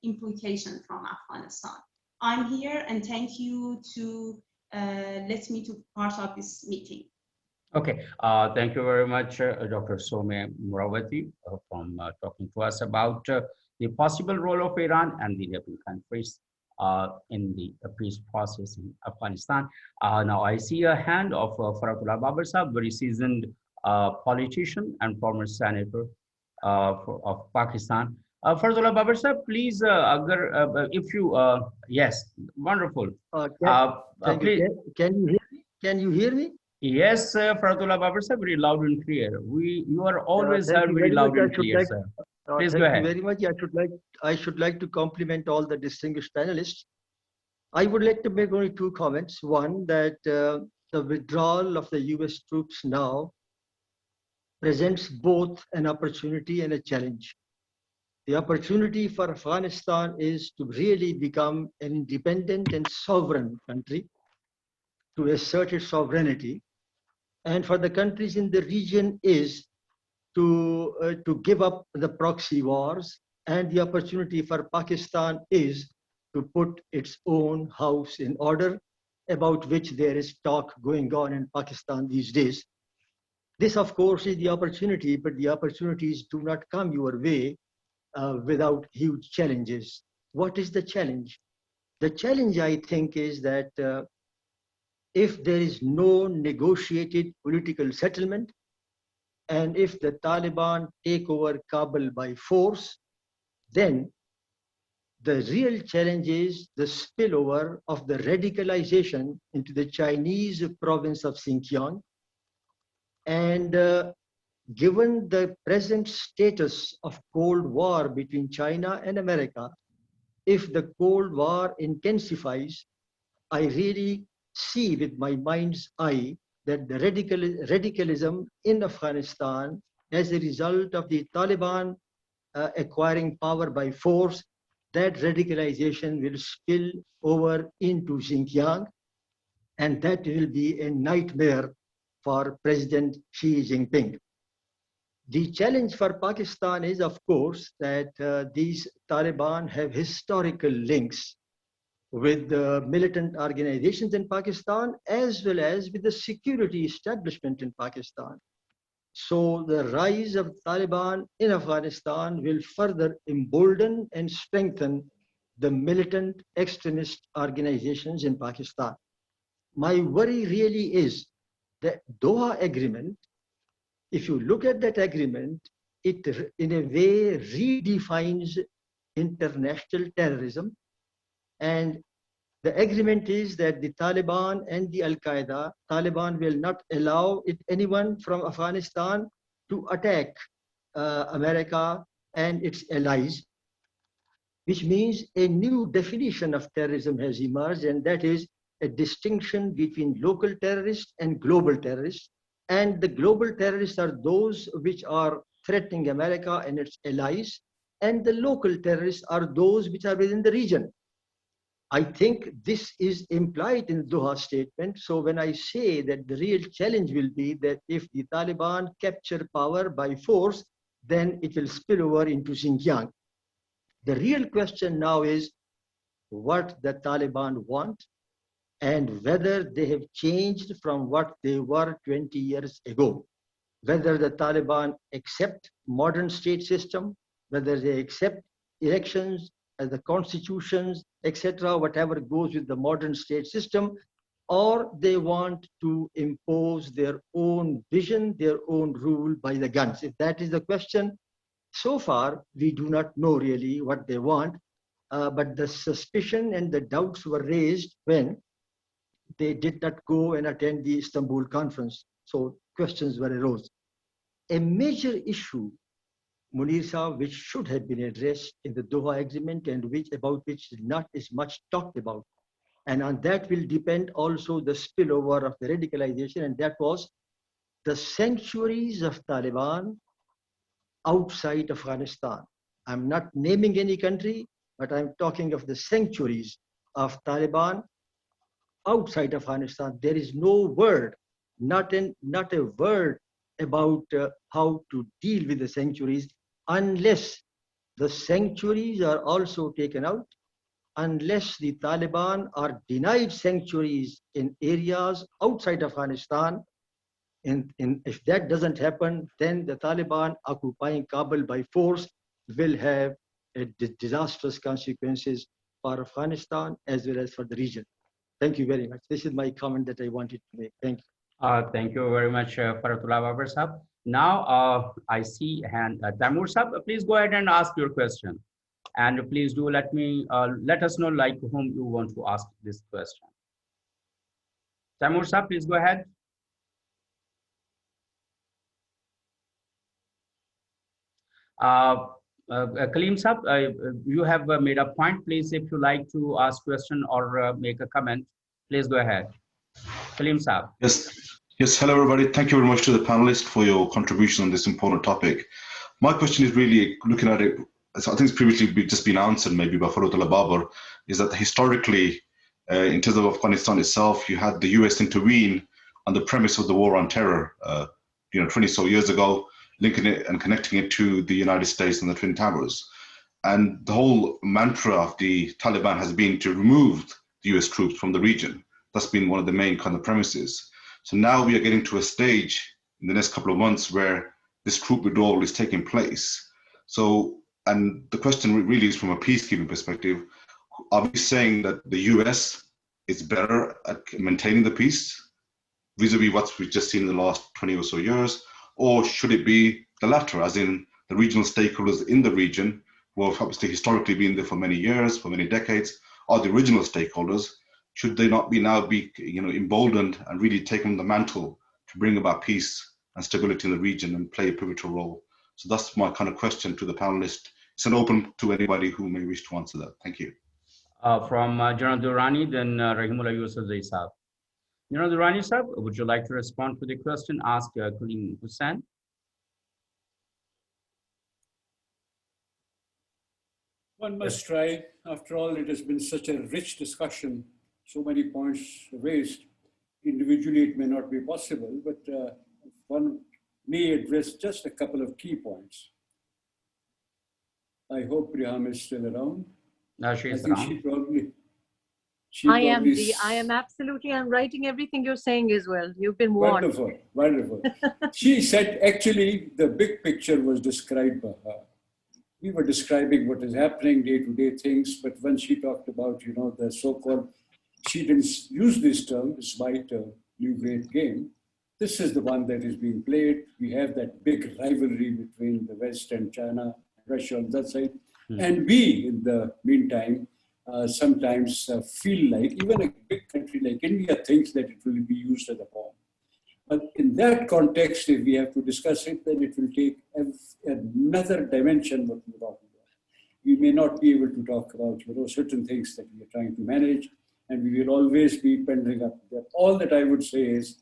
implication from Afghanistan. I'm here, and thank you to let me to part of this meeting. Okay, thank you very much, Dr. Some Murawati, from talking to us about the possible role of Iran and the neighboring countries in the peace process in Afghanistan. Now, I see a hand of Faratullah Babar Sahab, very seasoned politician and former senator of Pakistan. Faratullah Babar Sahab, please, if you, yes, wonderful. Please. Can you hear me? Can you hear me? Yes, Faratullah Babar Sahab, very loud and clear. You are always heard very loud and clear, sir. Please go ahead. Thank you very much. I should like to compliment all the distinguished panelists. I would like to make only two comments. One, that the withdrawal of the US troops now presents both an opportunity and a challenge. The opportunity for Afghanistan is to really become an independent and sovereign country, to assert its sovereignty. And for the countries in the region is to give up the proxy wars, and the opportunity for Pakistan is to put its own house in order, about which there is talk going on in Pakistan these days. This, of course, is the opportunity, but the opportunities do not come your way without huge challenges. What is the challenge? The challenge, I think, is that if there is no negotiated political settlement, and if the Taliban take over Kabul by force, then the real challenge is the spillover of the radicalization into the Chinese province of Xinjiang. And given the present status of Cold War between China and America, if the Cold War intensifies, I really see with my mind's eye that the radicalism in Afghanistan, as a result of the Taliban acquiring power by force, that radicalization will spill over into Xinjiang, and that will be a nightmare for President Xi Jinping. The challenge for Pakistan is, of course, that these Taliban have historical links with the militant organizations in Pakistan, as well as with the security establishment in Pakistan. So the rise of Taliban in Afghanistan will further embolden and strengthen the militant extremist organizations in Pakistan. My worry really is the Doha Agreement. If you look at that agreement, it in a way redefines international terrorism. And the agreement is that the Taliban and the Al-Qaeda, Taliban will not allow anyone from Afghanistan to attack America and its allies, which means a new definition of terrorism has emerged, and that is a distinction between local terrorists and global terrorists. And the global terrorists are those which are threatening America and its allies, and the local terrorists are those which are within the region. I think this is implied in the Doha statement. So when I say that the real challenge will be that if the Taliban capture power by force, then it will spill over into Xinjiang. The real question now is what the Taliban want and whether they have changed from what they were 20 years ago. Whether the Taliban accept modern state system, whether they accept elections as the constitutions, etc., whatever goes with the modern state system, or they want to impose their own vision, their own rule by the guns. If that is the question, so far, we do not know really what they want, but the suspicion and the doubts were raised when they did not go and attend the Istanbul conference. So questions were arose. A major issue, Munir Saab, which should have been addressed in the Doha agreement and about which not is much talked about. And on that will depend also the spillover of the radicalization, and that was the sanctuaries of Taliban outside Afghanistan. I'm not naming any country, but I'm talking of the sanctuaries of Taliban outside Afghanistan. There is no word, not a word about how to deal with the sanctuaries unless the sanctuaries are also taken out, unless the Taliban are denied sanctuaries in areas outside Afghanistan. And if that doesn't happen, then the Taliban occupying Kabul by force will have disastrous consequences for Afghanistan as well as for the region. Thank you very much. This is my comment that I wanted to make. Thank you. Thank you very much, Faratullah Babar Sahab. Now I see hand Taimur Sahab. Please go ahead and ask your question, and please do let us know like whom you want to ask this question. Taimur Sahab, please go ahead. Kaleem Sahab, you have made a point. Please, if you like to ask question or make a comment, please go ahead. Kaleem Sahab. Yes. Hello, everybody. Thank you very much to the panelists for your contribution on this important topic. My question is really looking at it, so I think it's previously just been answered maybe by Faratullah Babar, is that historically, in terms of Afghanistan itself, you had the US intervene on the premise of the war on terror, 20 so years ago, linking it and connecting it to the United States and the Twin Towers. And the whole mantra of the Taliban has been to remove the US troops from the region. That's been one of the main kind of premises. So now we are getting to a stage in the next couple of months where this troop withdrawal is taking place. So, and the question really is from a peacekeeping perspective, are we saying that the US is better at maintaining the peace vis-a-vis what we've just seen in the last 20 or so years? Or should it be the latter, as in the regional stakeholders in the region, who have obviously historically been there for many years, for many decades, are the original stakeholders? Should they not be now be emboldened and really take on the mantle to bring about peace and stability in the region and play a pivotal role? So that's my kind of question to the panelists. It's an open to anybody who may wish to answer that. Thank you. From General Durrani, then Rahimullah Yousafzai Sahab. General Durrani Sahab, would you like to respond to the question asked Kaleem Hussain? One must try. After all, it has been such a rich discussion, so many points raised. Individually, it may not be possible, but one may address just a couple of key points. I hope Riham is still around. No, she is around. I am absolutely, I'm writing everything you're saying as well. You've been warned. Wonderful, wonderful. She said, actually, the big picture was described by her. We were describing what is happening, day-to-day things, but when she talked about, the so-called, she didn't use this term, despite a new great game. This is the one that is being played. We have that big rivalry between the West and China, Russia on that side. And we, in the meantime, sometimes feel like even a big country like India thinks that it will be used as a bomb. But in that context, if we have to discuss it, then it will take another dimension what we're talking about. We may not be able to talk about certain things that we are trying to manage, and we will always be pending up there. All that I would say is,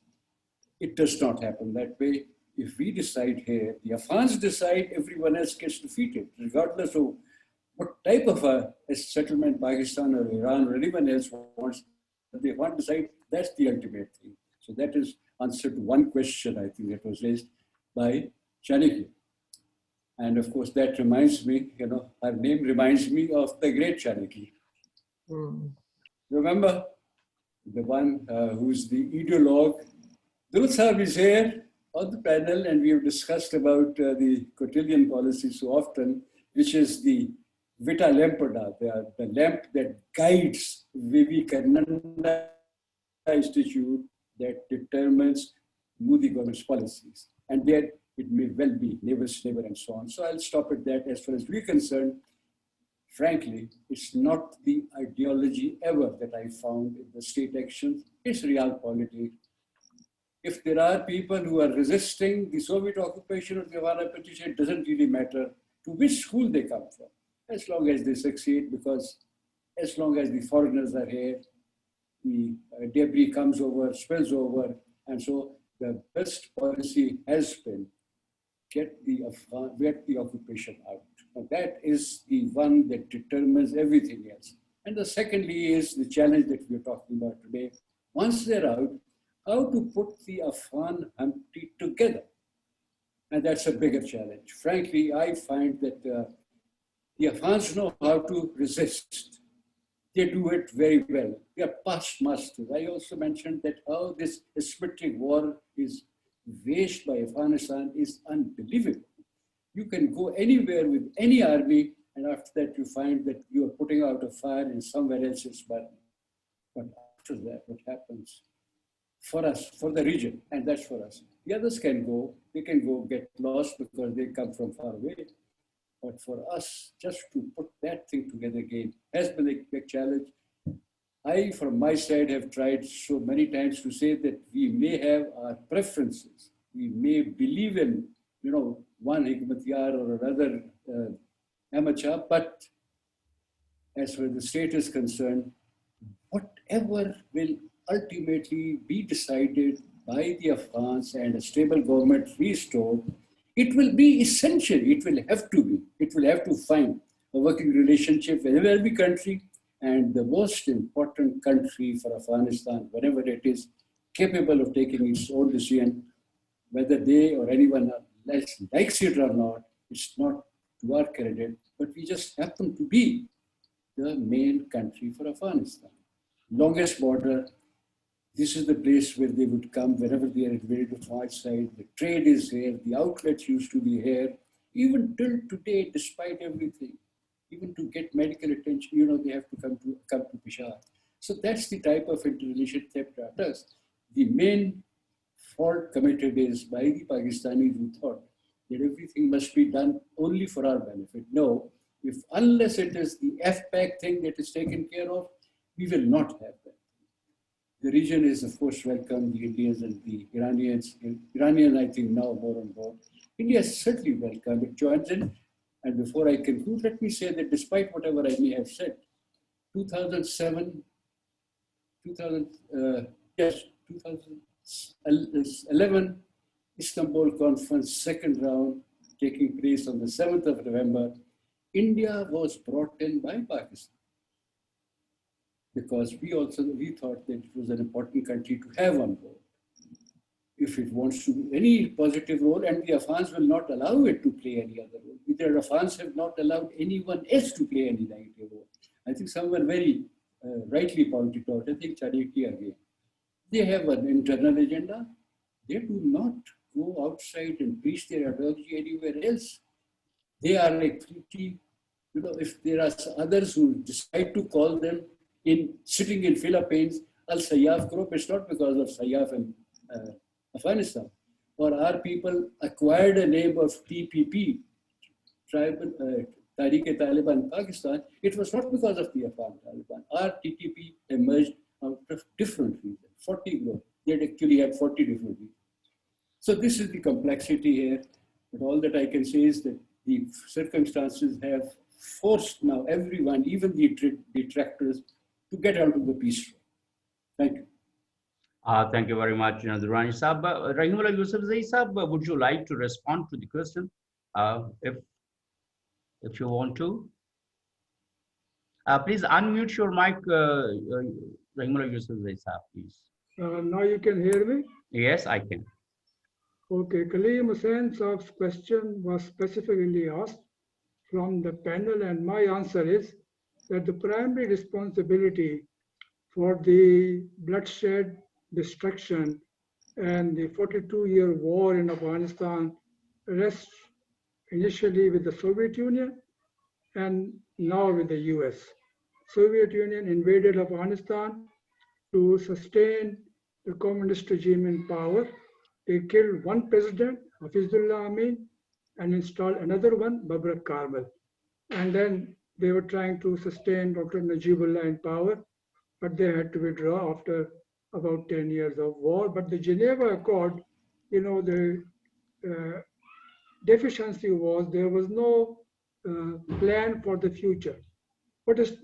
it does not happen that way. if we decide here, the Afghans decide, everyone else gets defeated, regardless of what type of a settlement Pakistan or Iran or anyone else wants. They want to decide, that's the ultimate thing. So that is answer to one question, I think, that was raised by Chanakya. And of course, that reminds me, her name reminds me of the great Chanakya. Remember, the one who's the ideologue. Dhruv Sahib is here on the panel, and we have discussed about the quotidian policy so often, which is the Vita Lampada, the lamp that guides Vivekananda Institute that determines Modi government's policies. And yet it may well be neighbor's neighbor and so on. So I'll stop at that. As far as we're concerned, frankly, it's not the ideology ever that I found in the state actions. It's realpolitik. If there are people who are resisting the Soviet occupation of the Havana petition, it doesn't really matter to which school they come from, as long as they succeed, because as long as the foreigners are here, the debris comes over, spills over, and so the best policy has been get the occupation out. Now that is the one that determines everything else. And the secondly is the challenge that we're talking about today. Once they're out, how to put the Afghan Humpty together. And that's a bigger challenge. Frankly, I find that the Afghans know how to resist. They do it very well. They are past masters. I also mentioned that how this asymmetric war is waged by Afghanistan is unbelievable. You can go anywhere with any army, and after that you find that you are putting out a fire and somewhere else it's burning. But after that, what happens? For us, for the region, and that's for us. The others can go, they can go get lost because they come from far away. But for us, just to put that thing together again has been a big challenge. I, from my side, have tried so many times to say that we may have our preferences. We may believe in, one Hikmatyar or another amateur, but as far as the state is concerned, whatever will ultimately be decided by the Afghans and a stable government restored, it will be essential. It will have to be. It will have to find a working relationship with every country, and the most important country for Afghanistan, whatever it is, capable of taking its own decision, whether they or anyone else likes it or not, it's not to our credit, but we just happen to be the main country for Afghanistan. Longest border. This is the place where they would come whenever they are invaded from outside. The trade is here. The outlets used to be here. Even till today, despite everything, even to get medical attention, they have to come to Peshawar. So that's the type of interrelationship that does. The main fault committed is by the Pakistanis who thought that everything must be done only for our benefit. No, unless it is the FPAC thing that is taken care of, we will not have that. The region is, of course, welcome, the Indians and the Iranians. Iranians, I think, now more on board. India is certainly welcome. It joins in. And before I conclude, let me say that despite whatever I may have said, 2011 Istanbul conference, second round, taking place on the 7th of November, India was brought in by Pakistan. Because we thought that it was an important country to have on board. If it wants to any positive role, and the Afghans will not allow it to play any other role. The Afghans have not allowed anyone else to play any negative role. I think someone very rightly pointed out, I think Chanakya again. They have an internal agenda. They do not go outside and preach their ideology anywhere else. They are like, if there are others who decide to call them sitting in Philippines, Al-Sayyaf group, it's not because of Sayyaf in Afghanistan. Or our people acquired a name of TPP, Tribal Tariq-e-Taliban in Pakistan. It was not because of the Afghan Taliban. Our TTP emerged out of different reasons, 40 groups. They actually had 40 different reasons. So this is the complexity here. But all that I can say is that the circumstances have forced now everyone, even the detractors, to get out of the peace. Thank you. Thank you very much, Durrani Saab. Rahimullah Yousafzai Saab, would you like to respond to the question, if you want to? Please unmute your mic, Rahimullah Yousafzai Saab, please. Now you can hear me? Yes, I can. Okay, Kaleem Hussain Saab's question was specifically asked from the panel, and my answer is that the primary responsibility for the bloodshed, destruction, and the 42-year war in Afghanistan rests initially with the Soviet Union and now with the US. Soviet Union invaded Afghanistan to sustain the communist regime in power. They killed one president, Hafizullah Amin, and installed another one, Babrak Karmal. And then they were trying to sustain Dr. Najibullah in power, but they had to withdraw after about 10 years of war. But the Geneva Accord, the deficiency was there was no plan for the future. What is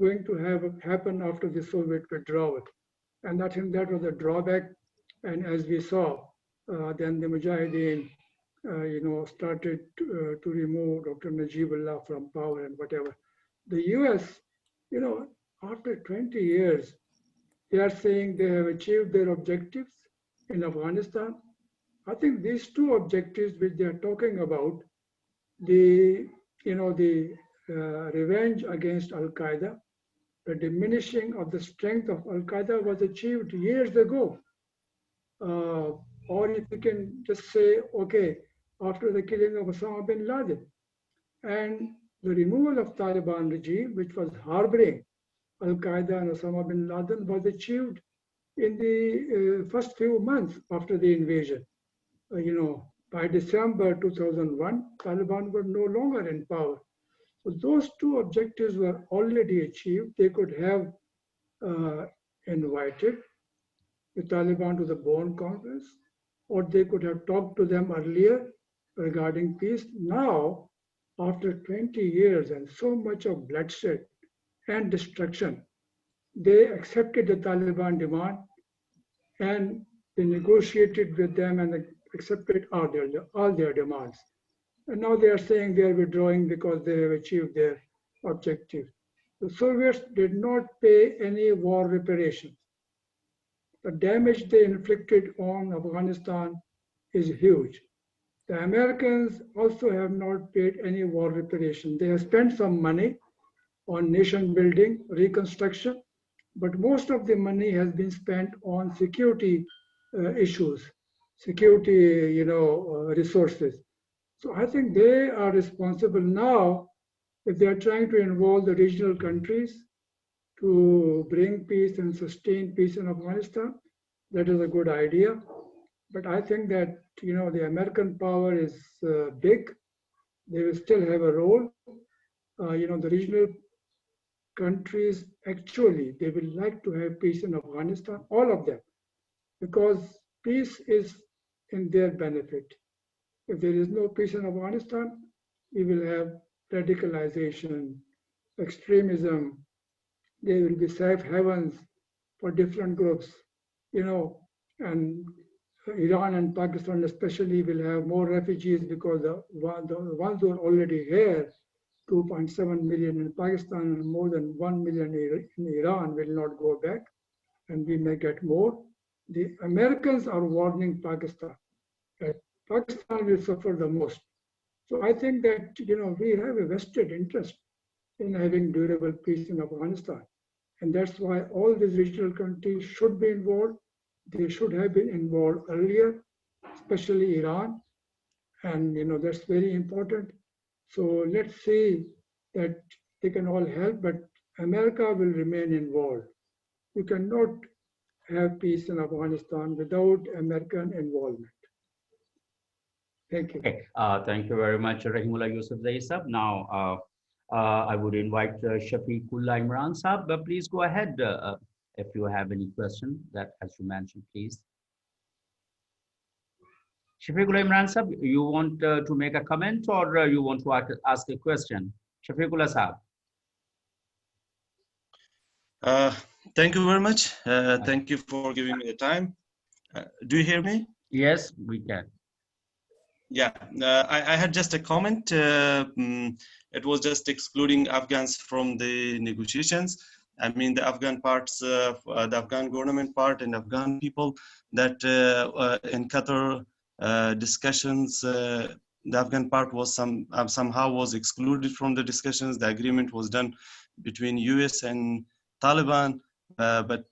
going to happen after the Soviet withdrawal? And I think that was a drawback. And as we saw, then the Mujahideen, started to remove Dr. Najibullah from power and whatever. The US, after 20 years, they are saying they have achieved their objectives in Afghanistan. I think these two objectives which they are talking about, the revenge against Al-Qaeda, the diminishing of the strength of Al-Qaeda was achieved years ago. Or if you can just say, okay, after the killing of Osama bin Laden, and the removal of Taliban regime, which was harboring Al-Qaeda and Osama bin Laden, was achieved in the first few months after the invasion. By December 2001, Taliban were no longer in power. So those two objectives were already achieved. They could have invited the Taliban to the Bonn Conference, or they could have talked to them earlier regarding peace. Now, after 20 years and so much of bloodshed and destruction, they accepted the Taliban demand and they negotiated with them and accepted all their demands. And now they are saying they are withdrawing because they have achieved their objective. The Soviets did not pay any war reparations. The damage they inflicted on Afghanistan is huge. The Americans also have not paid any war reparation. They have spent some money on nation building, reconstruction, but most of the money has been spent on security issues, security, resources. So I think they are responsible now if they are trying to involve the regional countries to bring peace and sustain peace in Afghanistan. That is a good idea. But I think that, the American power is big. They will still have a role. The regional countries, actually, they will like to have peace in Afghanistan, all of them, because peace is in their benefit. If there is no peace in Afghanistan, we will have radicalization, extremism. There will be safe havens for different groups, and Iran and Pakistan especially will have more refugees because the ones who are already here, 2.7 million in Pakistan and more than 1 million in Iran will not go back, and we may get more. The Americans are warning Pakistan that Pakistan will suffer the most. So I think that, we have a vested interest in having durable peace in Afghanistan. And that's why all these regional countries should be involved. They should have been involved earlier, especially Iran. And, that's very important. So let's see that they can all help, but America will remain involved. You cannot have peace in Afghanistan without American involvement. Thank you. Okay. Thank you very much, Rahimullah Yousafzai Saab. Now, I would invite Shafiqullah Imran Saab. Please go ahead if you have any question that as you mentioned, please. Shafiqullah Imran Saab, you want to make a comment or you want to ask a question? Shafiqullah Saab. Thank you very much. Thank you for giving me the time. Do you hear me? Yes, we can. Yeah, I had just a comment. It was just excluding Afghans from the negotiations. I mean, the Afghan parts, the Afghan government part and Afghan people that in Qatar discussions, the Afghan part was somehow was excluded from the discussions. The agreement was done between US and Taliban, but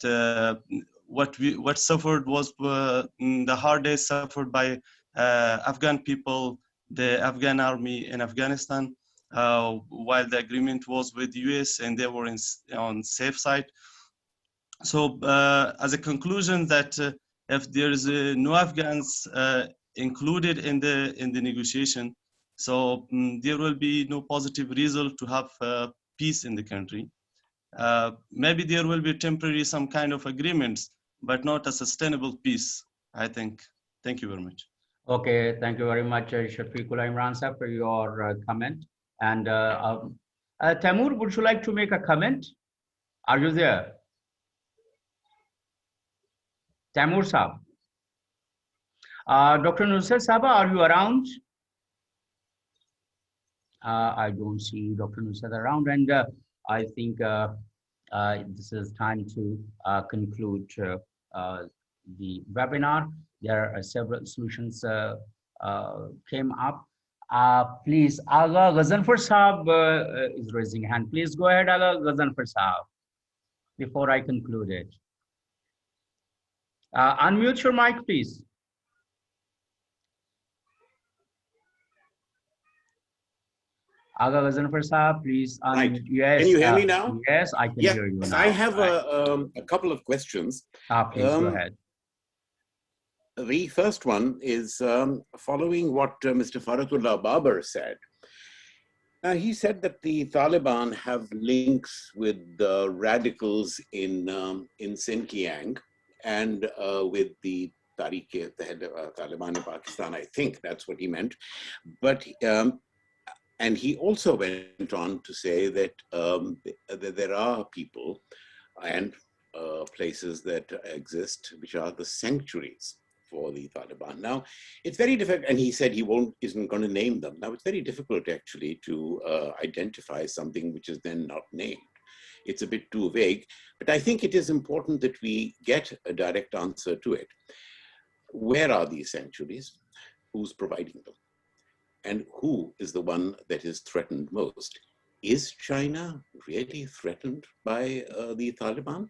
what suffered was the hard days suffered by Afghan people, the Afghan army in Afghanistan, while the agreement was with US and they were on safe side. So as a conclusion that if there is no Afghans included in the negotiation, so there will be no positive result to have peace in the country. Maybe there will be temporary some kind of agreements, but not a sustainable peace, I think. Thank you very much. Okay, thank you very much, Shafiqullah Imran sir, for your comment. And Taimur, would you like to make a comment? Are you there? Taimur Saab. Dr. Nusrat Saba, are you around? I don't see Dr. Nusrat around, and I think this is time to conclude the webinar. There are several solutions came up. Please, Aga Ghazanfar Saab is raising hand. Please go ahead, Aga Ghazanfar Saab, before I conclude it. Unmute your mic, please. Aga Ghazanfar Saab, please unmute. Right. Yes. Can you hear me now? Yes, I can hear you now. I have a couple of questions. Please go ahead. The first one is following what Mr. Faratullah Babar said. He said that the Taliban have links with the radicals in Xinjiang and with the Tariq, the head of Taliban in Pakistan. I think that's what he meant. But and he also went on to say that, that there are people and places that exist which are the sanctuaries for the Taliban. Now, it's very difficult, and he said he isn't going to name them. Now, it's very difficult actually to identify something which is then not named. It's a bit too vague, but I think it is important that we get a direct answer to it. Where are these sanctuaries? Who's providing them? And who is the one that is threatened most? Is China really threatened by the Taliban?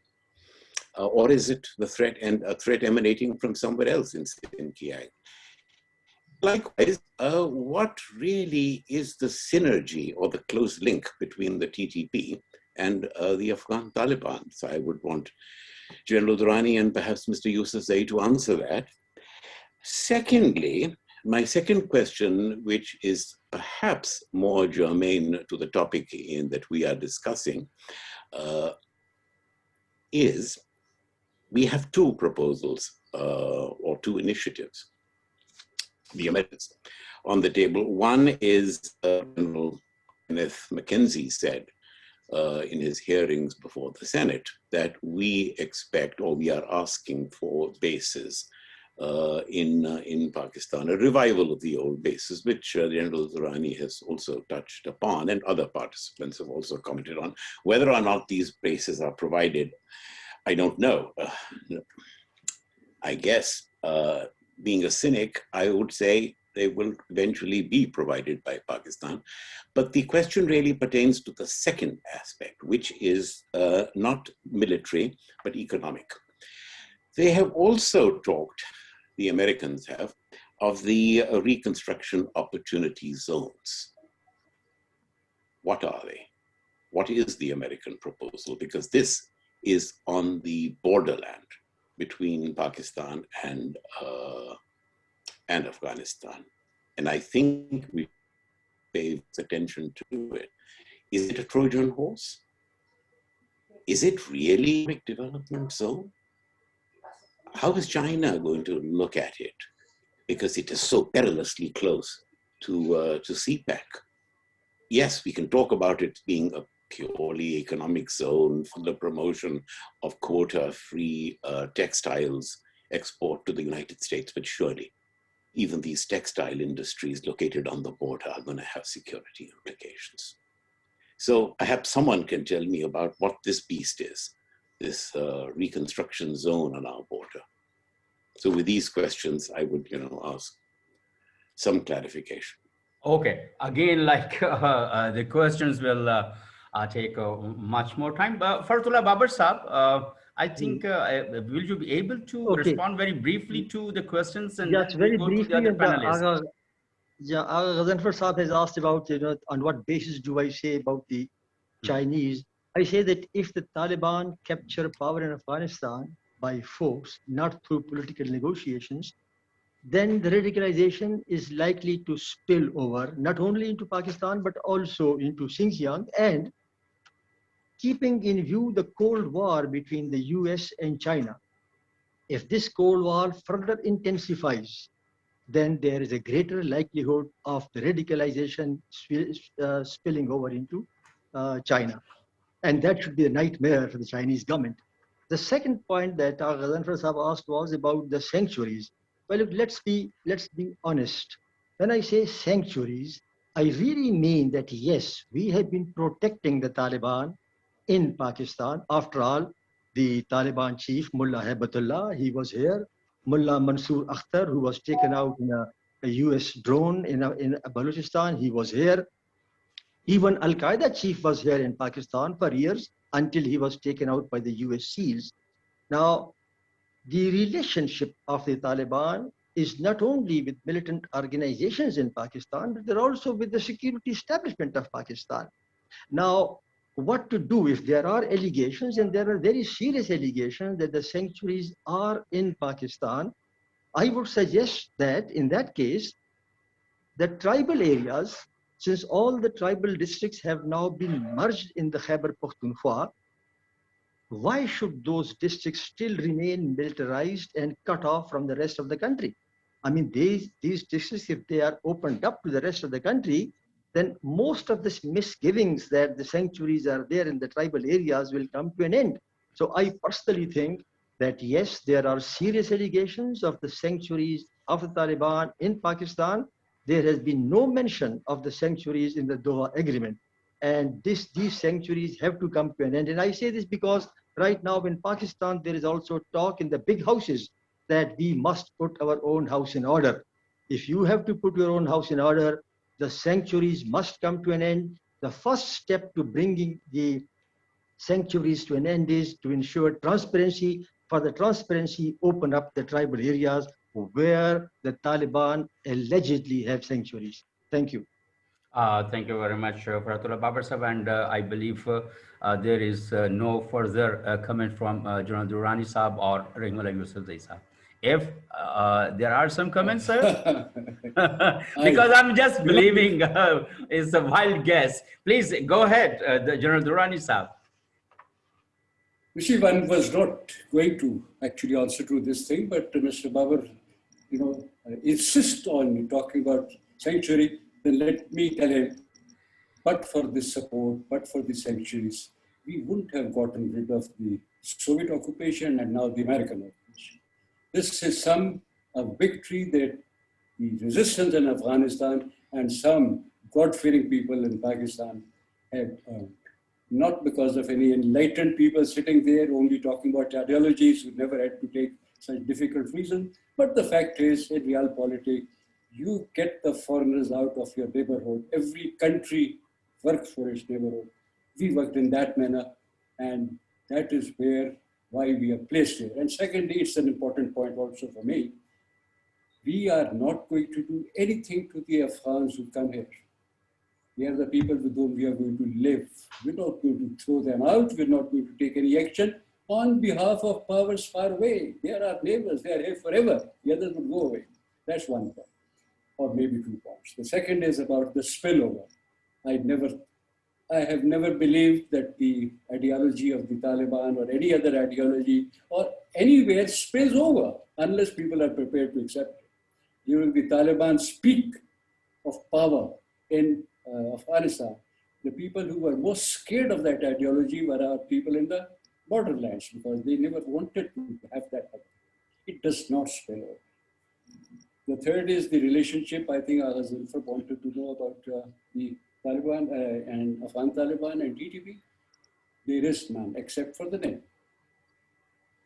Or is it the threat and a threat emanating from somewhere else in Xinjiang? Likewise, what really is the synergy or the close link between the TTP and the Afghan Taliban? So I would want General Durrani and perhaps Mr. Yousafzai to answer that. Secondly, my second question, which is perhaps more germane to the topic that we are discussing, is we have two proposals or two initiatives, the Americans, on the table. One is General Kenneth McKenzie said in his hearings before the Senate that we expect or we are asking for bases in Pakistan, a revival of the old bases, which General Durrani has also touched upon, and other participants have also commented on. Whether or not these bases are provided, I don't know. I guess, being a cynic, I would say they will eventually be provided by Pakistan. But the question really pertains to the second aspect, which is not military, but economic. They have also talked, the Americans have, of the reconstruction opportunity zones. What are they? What is the American proposal? Because this is on the borderland between Pakistan and Afghanistan. And I think we pay attention to it. Is it a Trojan horse? Is it really a big development zone? How is China going to look at it? Because it is so perilously close to CPEC. Yes, we can talk about it being a purely economic zone for the promotion of quota-free textiles export to the United States, but surely even these textile industries located on the border are going to have security implications. So perhaps someone can tell me about what this beast is, this reconstruction zone on our border. So with these questions, I would, ask some clarification. Okay, again, like the questions will take much more time. But Faratullah Babar Saab, I think, will you be able to respond very briefly to the questions and yes, then very we'll go to the briefly. other panelists? Ghazanfar Saab has asked about, on what basis do I say about the Chinese? I say that if the Taliban capture power in Afghanistan by force, not through political negotiations, then the radicalization is likely to spill over not only into Pakistan, but also into Xinjiang. And keeping in view the Cold War between the US and China, if this Cold War further intensifies, then there is a greater likelihood of the radicalization spilling over into China. And that should be a nightmare for the Chinese government. The second point that Ghazanfar Saab asked was about the sanctuaries. Well, look, let's be honest. When I say sanctuaries, I really mean that yes, we have been protecting the Taliban in Pakistan. After all, the Taliban chief, Mullah Haibatullah, he was here. Mullah Mansoor Akhtar, who was taken out in a US drone in Balochistan, he was here. Even Al-Qaeda chief was here in Pakistan for years until he was taken out by the US SEALs. Now, the relationship of the Taliban is not only with militant organizations in Pakistan, but they're also with the security establishment of Pakistan. Now, what to do if there are allegations, and there are very serious allegations that the sanctuaries are in Pakistan? I would suggest that in that case, the tribal areas, since all the tribal districts have now been merged in the Khyber Pakhtunkhwa, why should those districts still remain militarized and cut off from the rest of the country? I mean, these districts, if they are opened up to the rest of the country, then most of the misgivings that the sanctuaries are there in the tribal areas will come to an end. So I personally think that yes, there are serious allegations of the sanctuaries of the Taliban in Pakistan. There has been no mention of the sanctuaries in the Doha Agreement. And these sanctuaries have to come to an end. And I say this because right now in Pakistan, there is also talk in the big houses that we must put our own house in order. If you have to put your own house in order, the sanctuaries must come to an end. The first step to bringing the sanctuaries to an end is to ensure transparency. For the transparency, open up the tribal areas where the Taliban allegedly have sanctuaries. Thank you. Thank you very much, Faratullah Babar Sahab. And I believe there is no further comment from General Durrani Sahab or Rahimullah Yusufzai Sahab. If there are some comments, sir, because I'm just believing it's a wild guess. Please go ahead, the General Durrani Sahab. You see, one was not going to actually answer to this thing, but Mr. Babar, insist on talking about sanctuary. Then let me tell him, but for this support, but for the sanctuaries, we wouldn't have gotten rid of the Soviet occupation and now the American occupation. This is a victory that the resistance in Afghanistan and some God-fearing people in Pakistan have earned. Not because of any enlightened people sitting there only talking about ideologies who never had to take such difficult reasons, but the fact is, in realpolitik, you get the foreigners out of your neighborhood. Every country works for its neighborhood. We worked in that manner, and that is why we are placed here. And secondly, it's an important point also for me. We are not going to do anything to the Afghans who come here. We are the people with whom we are going to live. We're not going to throw them out. We're not going to take any action on behalf of powers far away. They are our neighbors. They are here forever. The others will go away. That's one point, or maybe 2 points. The second is about the spillover. I have never believed that the ideology of the Taliban or any other ideology or anywhere spills over unless people are prepared to accept it. During the Taliban's peak of power in Afghanistan, The people who were most scared of that ideology were our people in the borderlands, because they never wanted to have that happen. It does not spill over. The third is the relationship. I think Zulfa wanted to know about the Taliban and Afghan Taliban and TTP. There is none except for the name.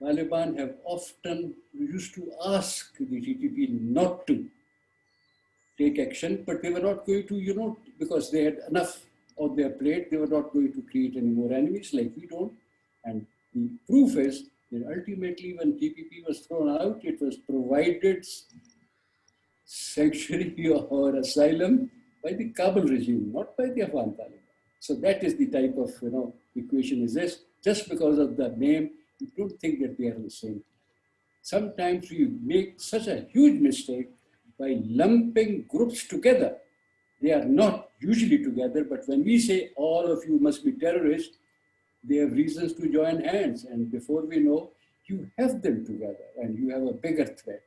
Taliban have often used to ask the TTP not to take action, but they were not going to, because they had enough on their plate, they were not going to create any more enemies like we don't. And the proof is that ultimately when TPP was thrown out, it was provided sanctuary or asylum by the Kabul regime, not by the Afghan Taliban. So that is the type of equation is this. Just because of the name, you don't think that they are the same. Sometimes we make such a huge mistake by lumping groups together. They are not usually together, but when we say all of you must be terrorists, they have reasons to join hands. And before we know, you have them together and you have a bigger threat.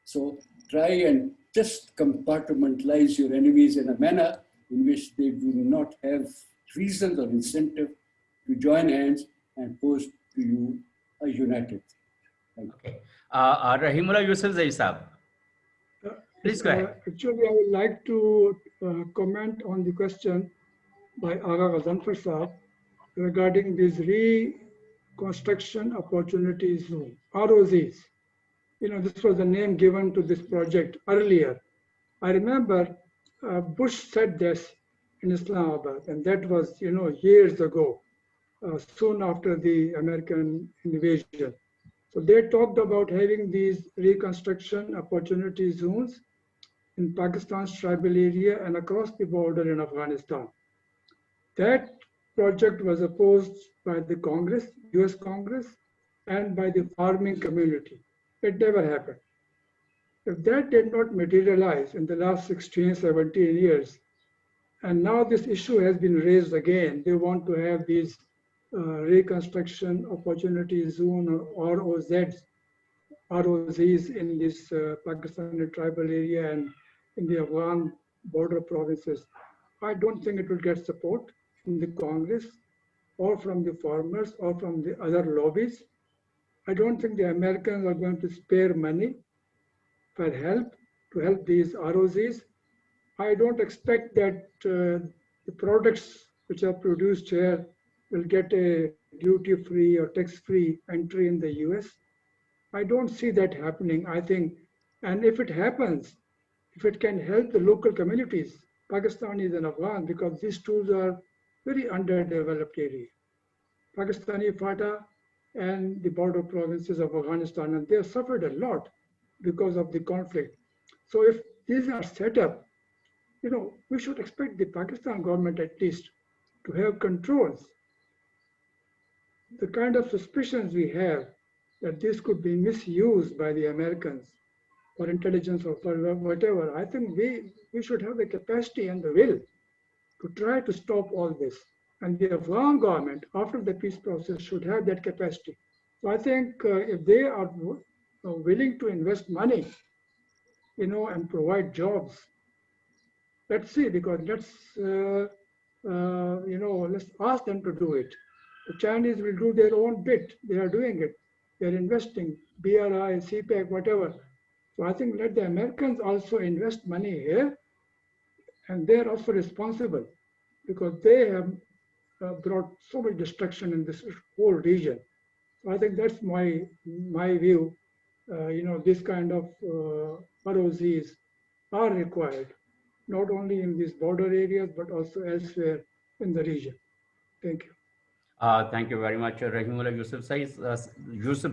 So try and just compartmentalize your enemies in a manner in which they do not have reasons or incentive to join hands and pose to you a united. Okay. Rahimullah Yusuf Zaisab. Please go ahead. Actually, I would like to comment on the question by Agha Ghazanfar Saab regarding this reconstruction opportunity zone, ROZs. This was the name given to this project earlier. I remember Bush said this in Islamabad, and that was, years ago, soon after the American invasion. So they talked about having these reconstruction opportunity zones in Pakistan's tribal area and across the border in Afghanistan. That project was opposed by the Congress, US Congress, and by the farming community. It never happened. If that did not materialize in the last 16, 17 years, and now this issue has been raised again, they want to have these reconstruction opportunity zone or ROZs in this Pakistani tribal area and in the Afghan border provinces. I don't think it will get support from the Congress or from the farmers or from the other lobbies. I don't think the Americans are going to spare money for help to help these ROZs. I don't expect that the products which are produced here will get a duty-free or tax-free entry in the US. I don't see that happening, I think. And if it happens, if it can help the local communities, Pakistanis and Afghans, because these two are very underdeveloped area. Pakistani FATA and the border provinces of Afghanistan, and they have suffered a lot because of the conflict. So if these are set up, we should expect the Pakistan government at least to have controls. The kind of suspicions we have that this could be misused by the Americans for intelligence or for whatever, I think we should have the capacity and the will to try to stop all this. And the Afghan government, after the peace process, should have that capacity. So I think if they are willing to invest money, and provide jobs, let's see, because let's ask them to do it. The Chinese will do their own bit. They are doing it. They are investing, BRI, CPEC, whatever. So I think let the Americans also invest money here, and they are also responsible because they have brought so much destruction in this whole region. So I think that's my view. This kind of ROZs are required, not only in these border areas, but also elsewhere in the region. Thank you. Thank you very much, Rahimullah Yusuf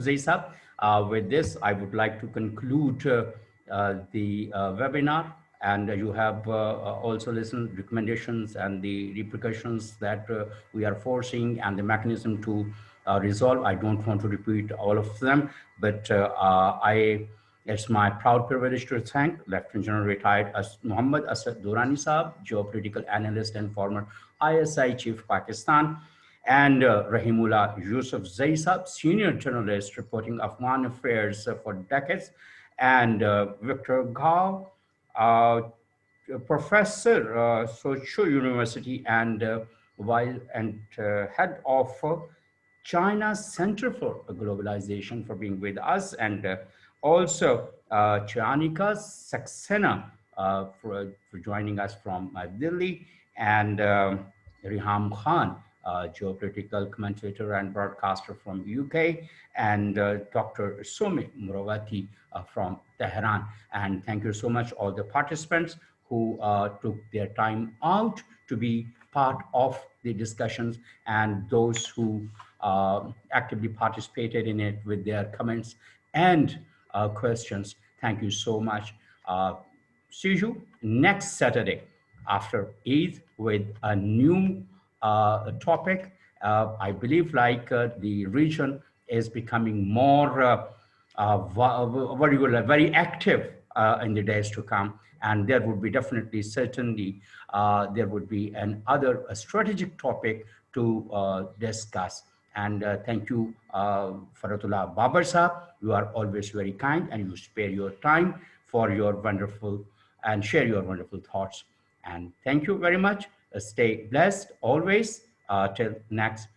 Zaisab. With this, I would like to conclude the webinar, and you have also listened recommendations and the repercussions that we are foreseeing and the mechanism to resolve. I don't want to repeat all of them, but it's my proud privilege to thank Lieutenant General Retired Muhammad Asad Durrani Saab, geopolitical analyst and former ISI Chief Pakistan, and Rahimullah Yusuf Zaisab, senior journalist reporting Afghan affairs for decades, and Victor Gao, professor, Socho University and head of China's Center for Globalization, for being with us, and also Chianika Saxena for joining us from Delhi, and Riham Khan, geopolitical commentator and broadcaster from UK, and Dr. Somi Murawati from Tehran. And thank you so much, all the participants who took their time out to be part of the discussions, and those who actively participated in it with their comments and questions. Thank you so much. See you next Saturday after Eid with a new topic. I believe the region is becoming more very active in the days to come, and there would be certainly there would be another strategic topic to discuss. And thank you, Faratullah Babar Sahab. You are always very kind, and you spare your time for your wonderful and share your wonderful thoughts. And thank you very much. Stay blessed always till next.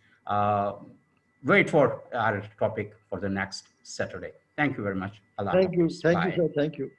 Wait for our topic for the next Saturday. Thank you very much. Allah Thank you. Hafiz. Thank Bye. you, sir. Thank you.